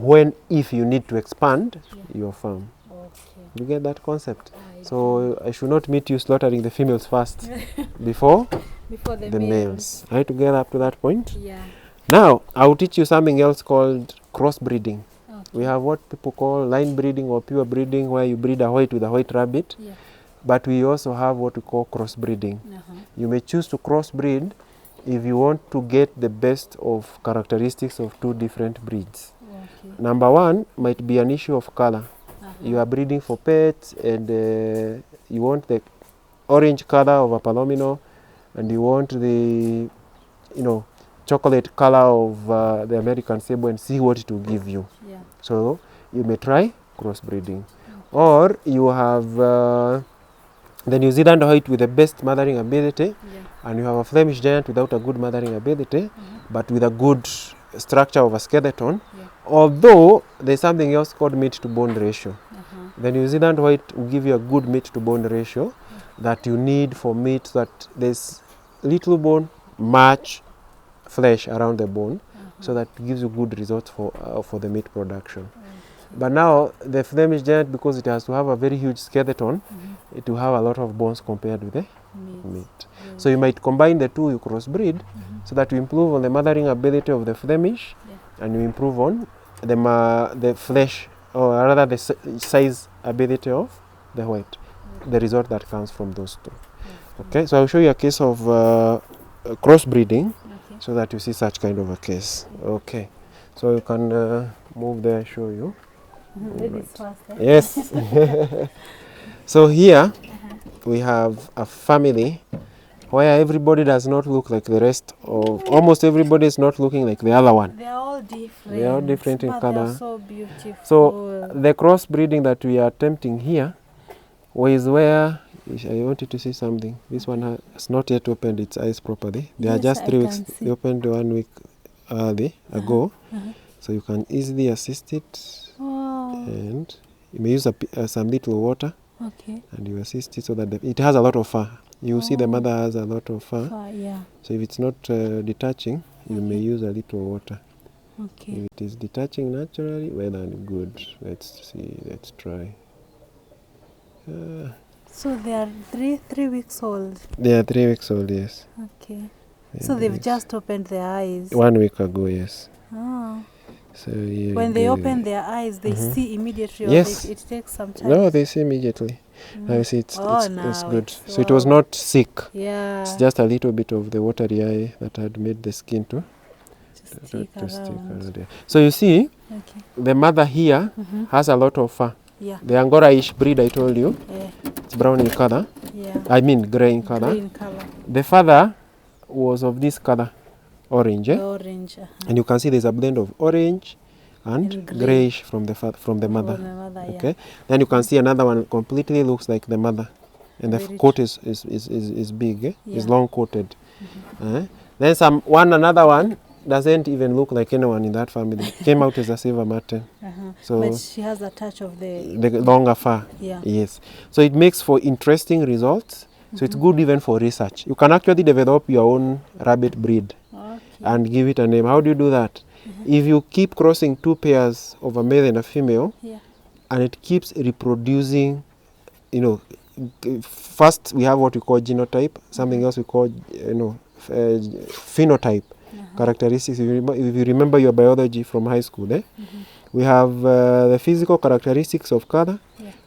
if you need to expand your farm. Okay. You get that concept? I So I should not meet you slaughtering the females first before the males. Are you together up to that point? Yeah. Now, I will teach you something else called crossbreeding. Okay. We have what people call line breeding or pure breeding, where you breed a white with a white rabbit. Yeah. But we also have what we call crossbreeding. You may choose to crossbreed if you want to get the best of characteristics of two different breeds. Okay. Number one might be an issue of color. Uh-huh. You are breeding for pets and you want the orange color of a palomino and you want the, chocolate color of the American sable and see what it will give you. Yeah. So you may try crossbreeding. Or you have the New Zealand white with the best mothering ability, and you have a Flemish giant without a good mothering ability, but with a good structure of a skeleton. Although there's something else called meat to bone ratio. The New Zealand white will give you a good meat to bone ratio that you need for meat, so that there's little bone, much flesh around the bone, so that gives you good results for the meat production. But now the Flemish giant, because it has to have a very huge skeleton, it will have a lot of bones compared with the meat. So you might combine the two, you crossbreed, so that you improve on the mothering ability of the Flemish, and you improve on the flesh, or rather the size ability of the white, the result that comes from those two. Okay, so I'll show you a case of crossbreeding, so that you see such kind of a case. Okay, so you can move there, show you. Ladies first, eh? Yes. So here we have a family where everybody does not look like the rest of, almost everybody is not looking like the other one. They are all different. They are all different in but color. They are so beautiful. So the crossbreeding that we are attempting here was where I wanted to see something. This one has not yet opened its eyes properly. They are just 3 weeks. They opened 1 week early ago. So you can easily assist it. And you may use some little water. Okay. And you assist it so that it has a lot of fur. You see the mother has a lot of fur. Yeah. So if it's not detaching, you may use a little water. Okay. If it is detaching naturally, well and good. Let's see, let's try. So they are three weeks old? They are 3 weeks old, yes. Okay. So they've just opened their eyes? 1 week ago, yes. Oh. So when they open their eyes, they see immediately, or yes. it takes some time? No, they see immediately. Now you see it's good. So it was wow. not sick. Yeah. It's just a little bit of the watery eye that had made the skin to stick around. Yeah. So you see, the mother here has a lot of fur. Yeah. The Angora-ish breed I told you, Yeah. it's brown in color. Yeah. I mean grey in color. Green color. The father was of this color, orange. Orange. And you can see there's a blend of orange and greyish from the mother. Okay. Then you can see another one completely looks like the mother, and the coat is big. Is long coated. Then another one doesn't even look like anyone in that family. Came out as a silver marten. So but she has a touch of the longer fur. Yeah. Yes. So it makes for interesting results. So it's good even for research. You can actually develop your own rabbit breed and give it a name. How do you do that? If you keep crossing 2 pairs of a male and a female, and it keeps reproducing, first we have what we call genotype, something else we call, phenotype, characteristics. If you remember your biology from high school, we have the physical characteristics of color,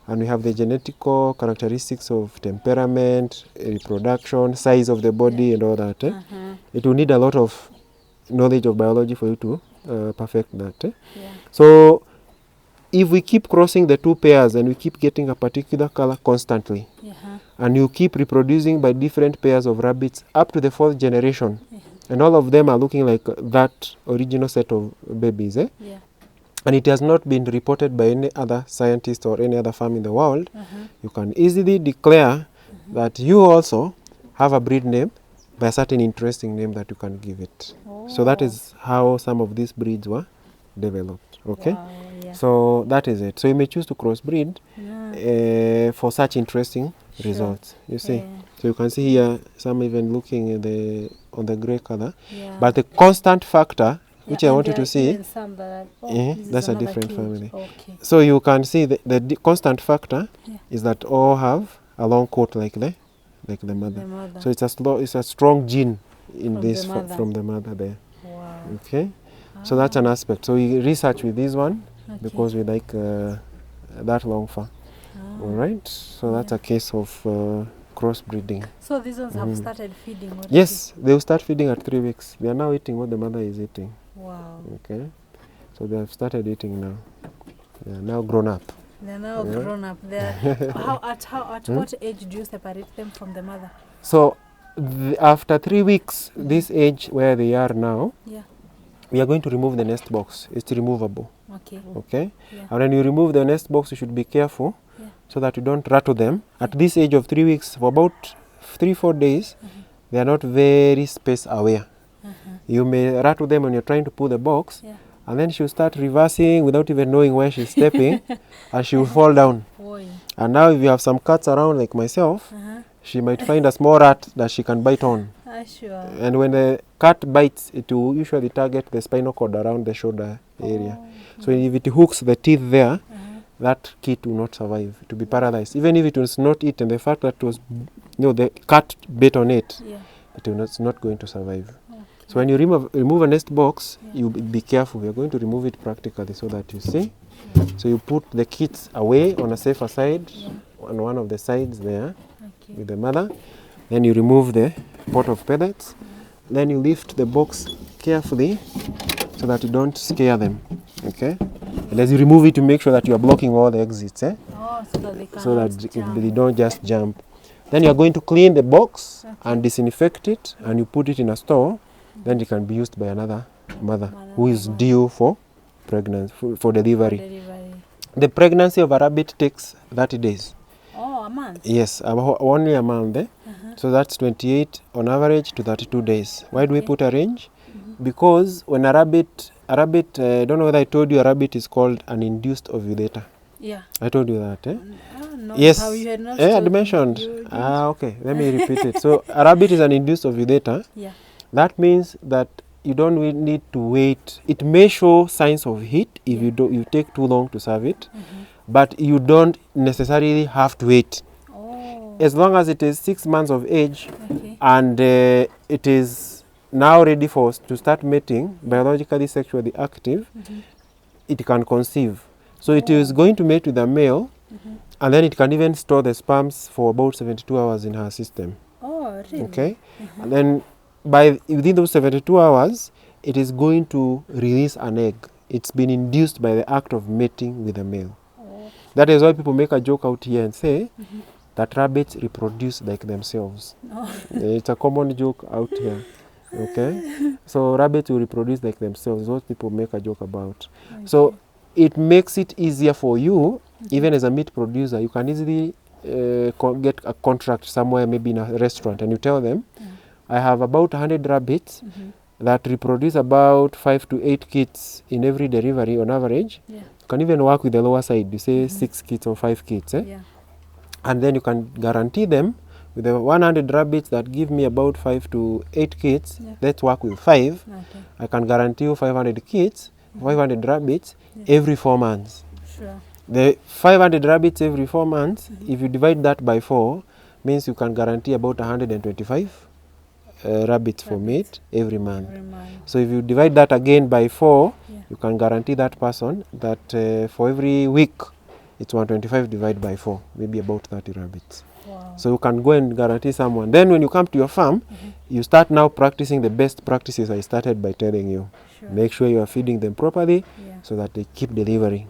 and we have the genetical characteristics of temperament, reproduction, size of the body, and all that. It will need a lot of knowledge of biology for you to perfect that. So if we keep crossing the 2 pairs and we keep getting a particular color constantly, and you keep reproducing by different pairs of rabbits up to the 4th generation, and all of them are looking like that original set of babies, and it has not been reported by any other scientist or any other farm in the world, you can easily declare that you also have a breed name by a certain interesting name that you can give it. So that is how some of these breeds were developed. Okay. Wow, So that is it. So you may choose to crossbreed for such interesting results. You see. So you can see here some even looking at on the grey color. But the constant factor, which I want you to see, that's a different family. Okay. So you can see the constant factor is that all have a long coat like the mother. So it's a strong gene in this from the mother there. Wow. Okay. So that's an aspect. So we research with this one because we like that long fur. All right. So that's a case of crossbreeding. So these ones have started feeding already? Yes, they will start feeding at 3 weeks. They are now eating what the mother is eating. Wow. Okay, so they have started eating now. They are now grown up. They're now grown up. They're at what age do you separate them from the mother? So after 3 weeks, this age where they are now, we are going to remove the nest box. It's removable. Okay. Okay. Yeah. And when you remove the nest box, you should be careful so that you don't rattle them. At this age of 3 weeks, for about 3-4 days, they are not very space aware. You may rattle them when you're trying to pull the box, and then she'll start reversing without even knowing where she's stepping, and she will fall down. Boy. And now if you have some cats around like myself, she might find a small rat that she can bite on. Sure. And when the cat bites, it will usually target the spinal cord around the shoulder area. So if it hooks the teeth there, that kid will not survive. It will be paralyzed. Even if it was not eaten, the fact that it was, the cat bit on it, it's not going to survive. So when you remove a nest box, you be careful. We are going to remove it practically so that you see. So you put the kids away on a safer side, on one of the sides there, with the mother. Then you remove the pot of pellets. Then you lift the box carefully so that you don't scare them. Okay? And as you remove it, you make sure that you are blocking all the exits. So that they don't just jump. Then you are going to clean the box and disinfect it, and you put it in a store. Then it can be used by another mother who is due for pregnancy, for delivery. The pregnancy of a rabbit takes 30 days. Oh, a month? Yes, only a month. So that's 28 on average to 32 days. Why do we put a range? Because when a rabbit, I don't know whether I told you a rabbit is called an induced ovulator. Yeah. I told you that, eh? No, yes. How you had not I mentioned. Okay. Let me repeat it. So a rabbit is an induced ovulator. Yeah. That means that you don't need to wait. It may show signs of heat if you take too long to serve it, but you don't necessarily have to wait. As long as it is 6 months of age and it is now ready to start mating, biologically sexually active, it can conceive. So it is going to mate with a male, and then it can even store the sperms for about 72 hours in her system. Oh, really? Okay? And then within those 72 hours, it is going to release an egg. It's been induced by the act of mating with a male. That is why people make a joke out here and say that rabbits reproduce like themselves. It's a common joke out here. Okay? So rabbits will reproduce like themselves. Those people make a joke about. So it makes it easier for you, even as a meat producer. You can easily get a contract somewhere, maybe in a restaurant, and you tell them, I have about 100 rabbits that reproduce about 5 to 8 kids in every delivery on average. You can even work with the lower side. You say 6 kids or 5 kids. And then you can guarantee them with the 100 rabbits that give me about 5 to 8 kids. Let's work with 5. I can guarantee you 500 kids, 500 rabbits every 4 months. Sure. The 500 rabbits every 4 months, if you divide that by 4, means you can guarantee about 125 rabbits for meat every month. So if you divide that again by 4, you can guarantee that person that for every week, it's 125 divided by 4, maybe about 30 rabbits. Wow. So you can go and guarantee someone. Then when you come to your farm, you start now practicing the best practices I started by telling you. Make sure you are feeding them properly so that they keep delivering.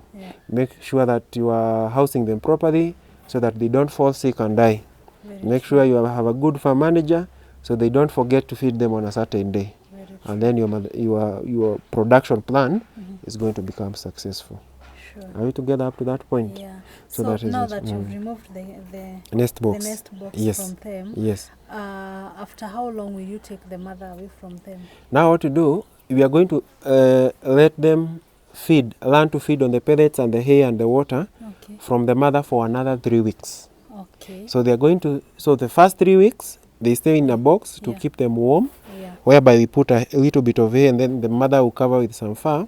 Make sure that you are housing them properly so that they don't fall sick and die. Make sure you have a good farm manager so they don't forget to feed them on a certain day. And then your production plan is going to become successful. Are we together up to that point? Yeah. So So that is now it. that you've removed the Nest box. nest box from them, after how long will you take the mother away from them? Now what to do, we are going to let them learn to feed on the pellets and the hay and the water from the mother for another 3 weeks. Okay. So they are going to, so the first 3 weeks, they stay in a box to keep them warm, whereby we put a little bit of hay and then the mother will cover with some fur.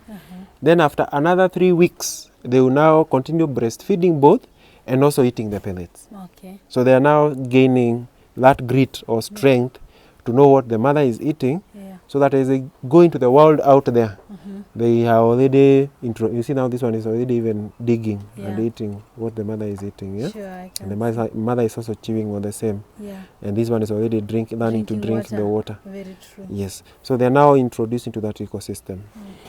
Then after another 3 weeks, they will now continue breastfeeding both and also eating the pellets. Okay. So they are now gaining that grit or strength to know what the mother is eating, Yeah. so that as they go into the world out there, they are already you see now this one is already even digging and Yeah. eating what the mother is eating. Yeah. Sure, I can And the mother is also chewing on the same. Yeah. And this one is already learning to Drinking drink the water. Very true. Yes. So they're now introduced into that ecosystem.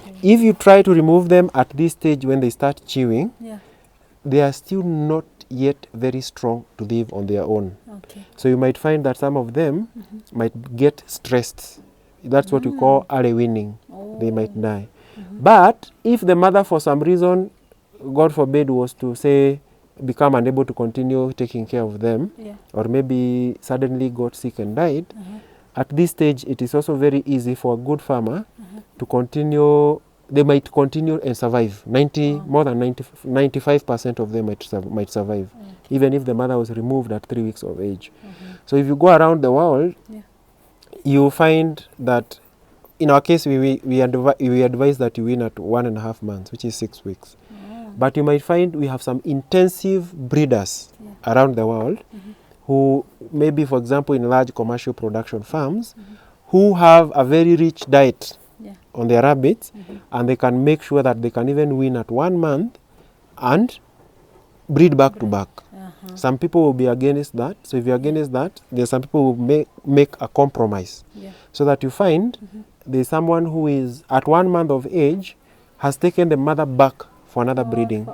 Okay. If you try to remove them at this stage when they start chewing, Yeah. they are still not yet very strong to live on their own. Okay. So you might find that some of them might get stressed. That's what we call early weaning. Oh. They might die. But if the mother for some reason, God forbid, was to say become unable to continue taking care of them, Yeah. or maybe suddenly got sick and died, at this stage it is also very easy for a good farmer to continue. They might continue and survive. More than 95% of them might survive, even if the mother was removed at 3 weeks of age. So if you go around the world, you find that in our case we advise that you wean at 1.5 months, which is 6 weeks. But you might find we have some intensive breeders around the world who maybe, for example, in large commercial production farms, who have a very rich diet on their rabbits, and they can make sure that they can even wean at 1 month and breed back to back. Some people will be against that. So if you're against that, there's some people who make a compromise. So that you find there's someone who is at 1 month of age has taken the mother back for another breeding.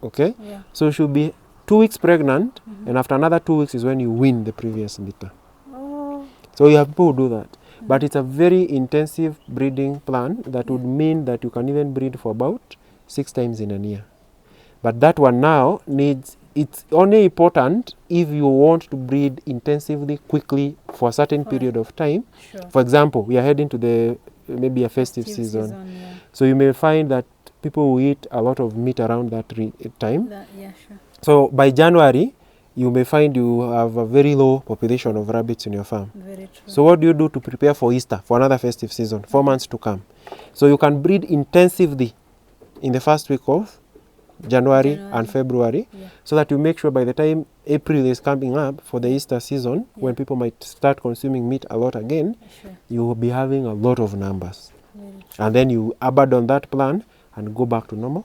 Okay? Yeah. So she'll be 2 weeks pregnant, and after another 2 weeks is when you wean the previous litter. Oh. So you have people who do that. But it's a very intensive breeding plan that would mean that you can even breed for about 6 times in a year. But that one now it's only important if you want to breed intensively, quickly, for a certain period of time. Sure. For example, we are heading to maybe a festive season. Yeah. So you may find that people will eat a lot of meat around that time. Yeah, sure. So by January, you may find you have a very low population of rabbits in your farm. Very true. So what do you do to prepare for Easter, for another festive season, 4 months to come? So you can breed intensively in the first week of January and February, so that you make sure by the time April is coming up for the Easter season, when people might start consuming meat a lot again, you will be having a lot of numbers. And then you abandon that plan and go back to normal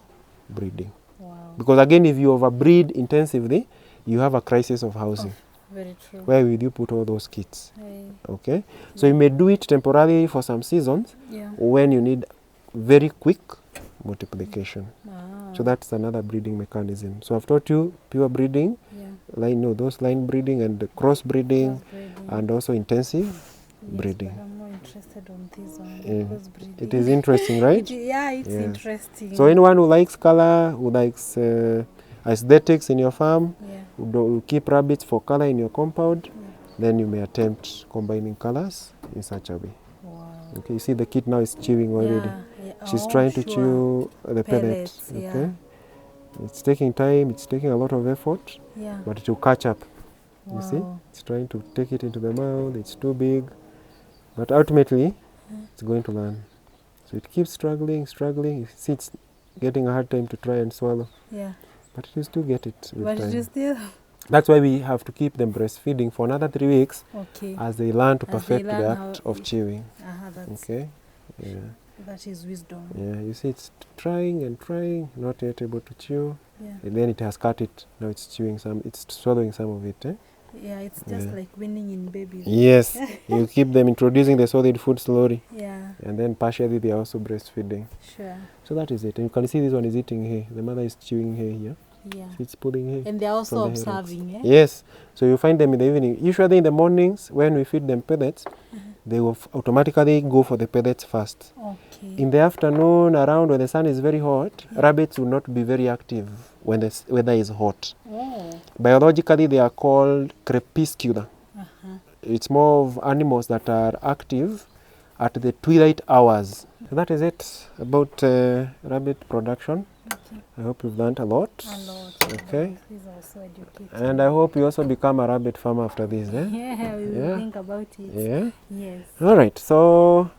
breeding. Wow. Because again, if you overbreed intensively, you have a crisis of housing. Very true. Where will you put all those kids? Okay? So you may do it temporarily for some seasons when you need very quick multiplication. So that's another breeding mechanism. So I've taught you pure breeding, those line breeding and crossbreeding, and also intensive breeding. But I'm more interested on this one. Crossbreeding. It is interesting, right? It's interesting. So anyone who likes color, who likes aesthetics in your farm, who keep rabbits for color in your compound, then you may attempt combining colors in such a way. Wow. Okay, you see the kid now is chewing already. She's trying to chew the pellets. Okay, it's taking time. It's taking a lot of effort, but it will catch up. You see, it's trying to take it into the mouth. It's too big, but ultimately, it's going to learn. So it keeps struggling. You see, it's getting a hard time to try and swallow. But it will still get it with time. It is still. That's why we have to keep them breastfeeding for another 3 weeks as they learn to perfect the act of chewing. Okay. That is wisdom. Yeah, you see, it's trying and trying, not yet able to chew. And then it has cut it. Now it's chewing it's swallowing some of it. Yeah, it's just like weaning in babies. Yes, you keep them introducing the solid food slowly. Yeah. And then partially they are also breastfeeding. Sure. So that is it. And you can see this one is eating hay. The mother is chewing hay here. Yeah. So it's pulling hay. And they're also observing, Yes. So you find them in the evening. Usually in the mornings when we feed them pellets, they will automatically go for the pellets first. Okay. In the afternoon, around when the sun is very hot, rabbits will not be very active when the weather is hot. Biologically, they are called crepuscular. It's more of animals that are active at the twilight hours. So that is it about rabbit production. I hope you've learned a lot. Okay. And I hope you also become a rabbit farmer after this. Yeah, we will think about it. Yeah. Yes. All right. So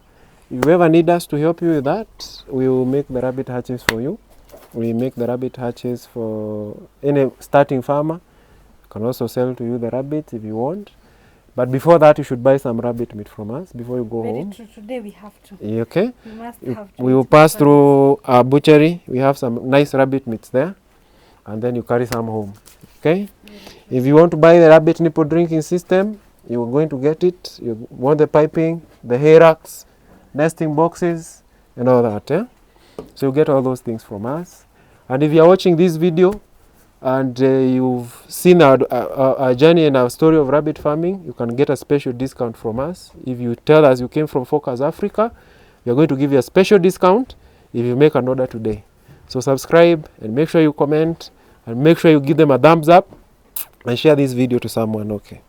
if you ever need us to help you with that, we will make the rabbit hatches for you. We make the rabbit hatches for any starting farmer. Can also sell to you the rabbits if you want. But before that, you should buy some rabbit meat from us before you go home. Very true. Today we have to. Okay? We must have to. We will pass through our butchery. We have some nice rabbit meats there. And then you carry some home. Okay? If you want to buy the rabbit nipple drinking system, you're going to get it. You want the piping, the hay racks, nesting boxes, and all that. Eh? So you get all those things from us. And if you are watching this video and you've seen our journey and our story of rabbit farming, you can get a special discount from us. If you tell us you came from Focus Africa, we are going to give you a special discount if you make an order today. So subscribe and make sure you comment and make sure you give them a thumbs up and share this video to someone. Okay.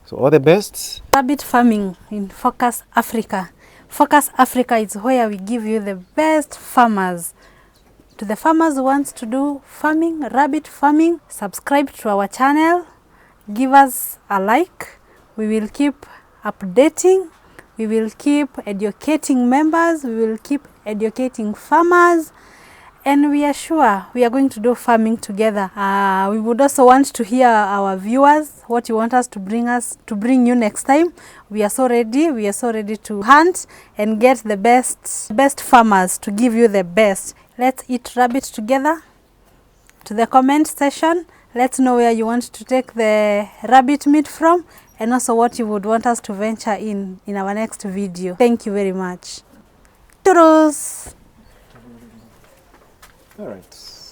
So all the best. Rabbit farming in Focus Africa. Focus Africa is where we give you the best farmers. To the farmers who wants to do farming, rabbit farming, subscribe to our channel, give us a like. We will keep updating, we will keep educating members, we will keep educating farmers, and we are sure we are going to do farming together. We would also want to hear our viewers, what you want us to bring you next time. We are so ready to hunt and get the best farmers to give you the best. Let's eat rabbit together. To the comment section, let's know where you want to take the rabbit meat from and also what you would want us to venture in our next video. Thank you very much. Toodles! All right.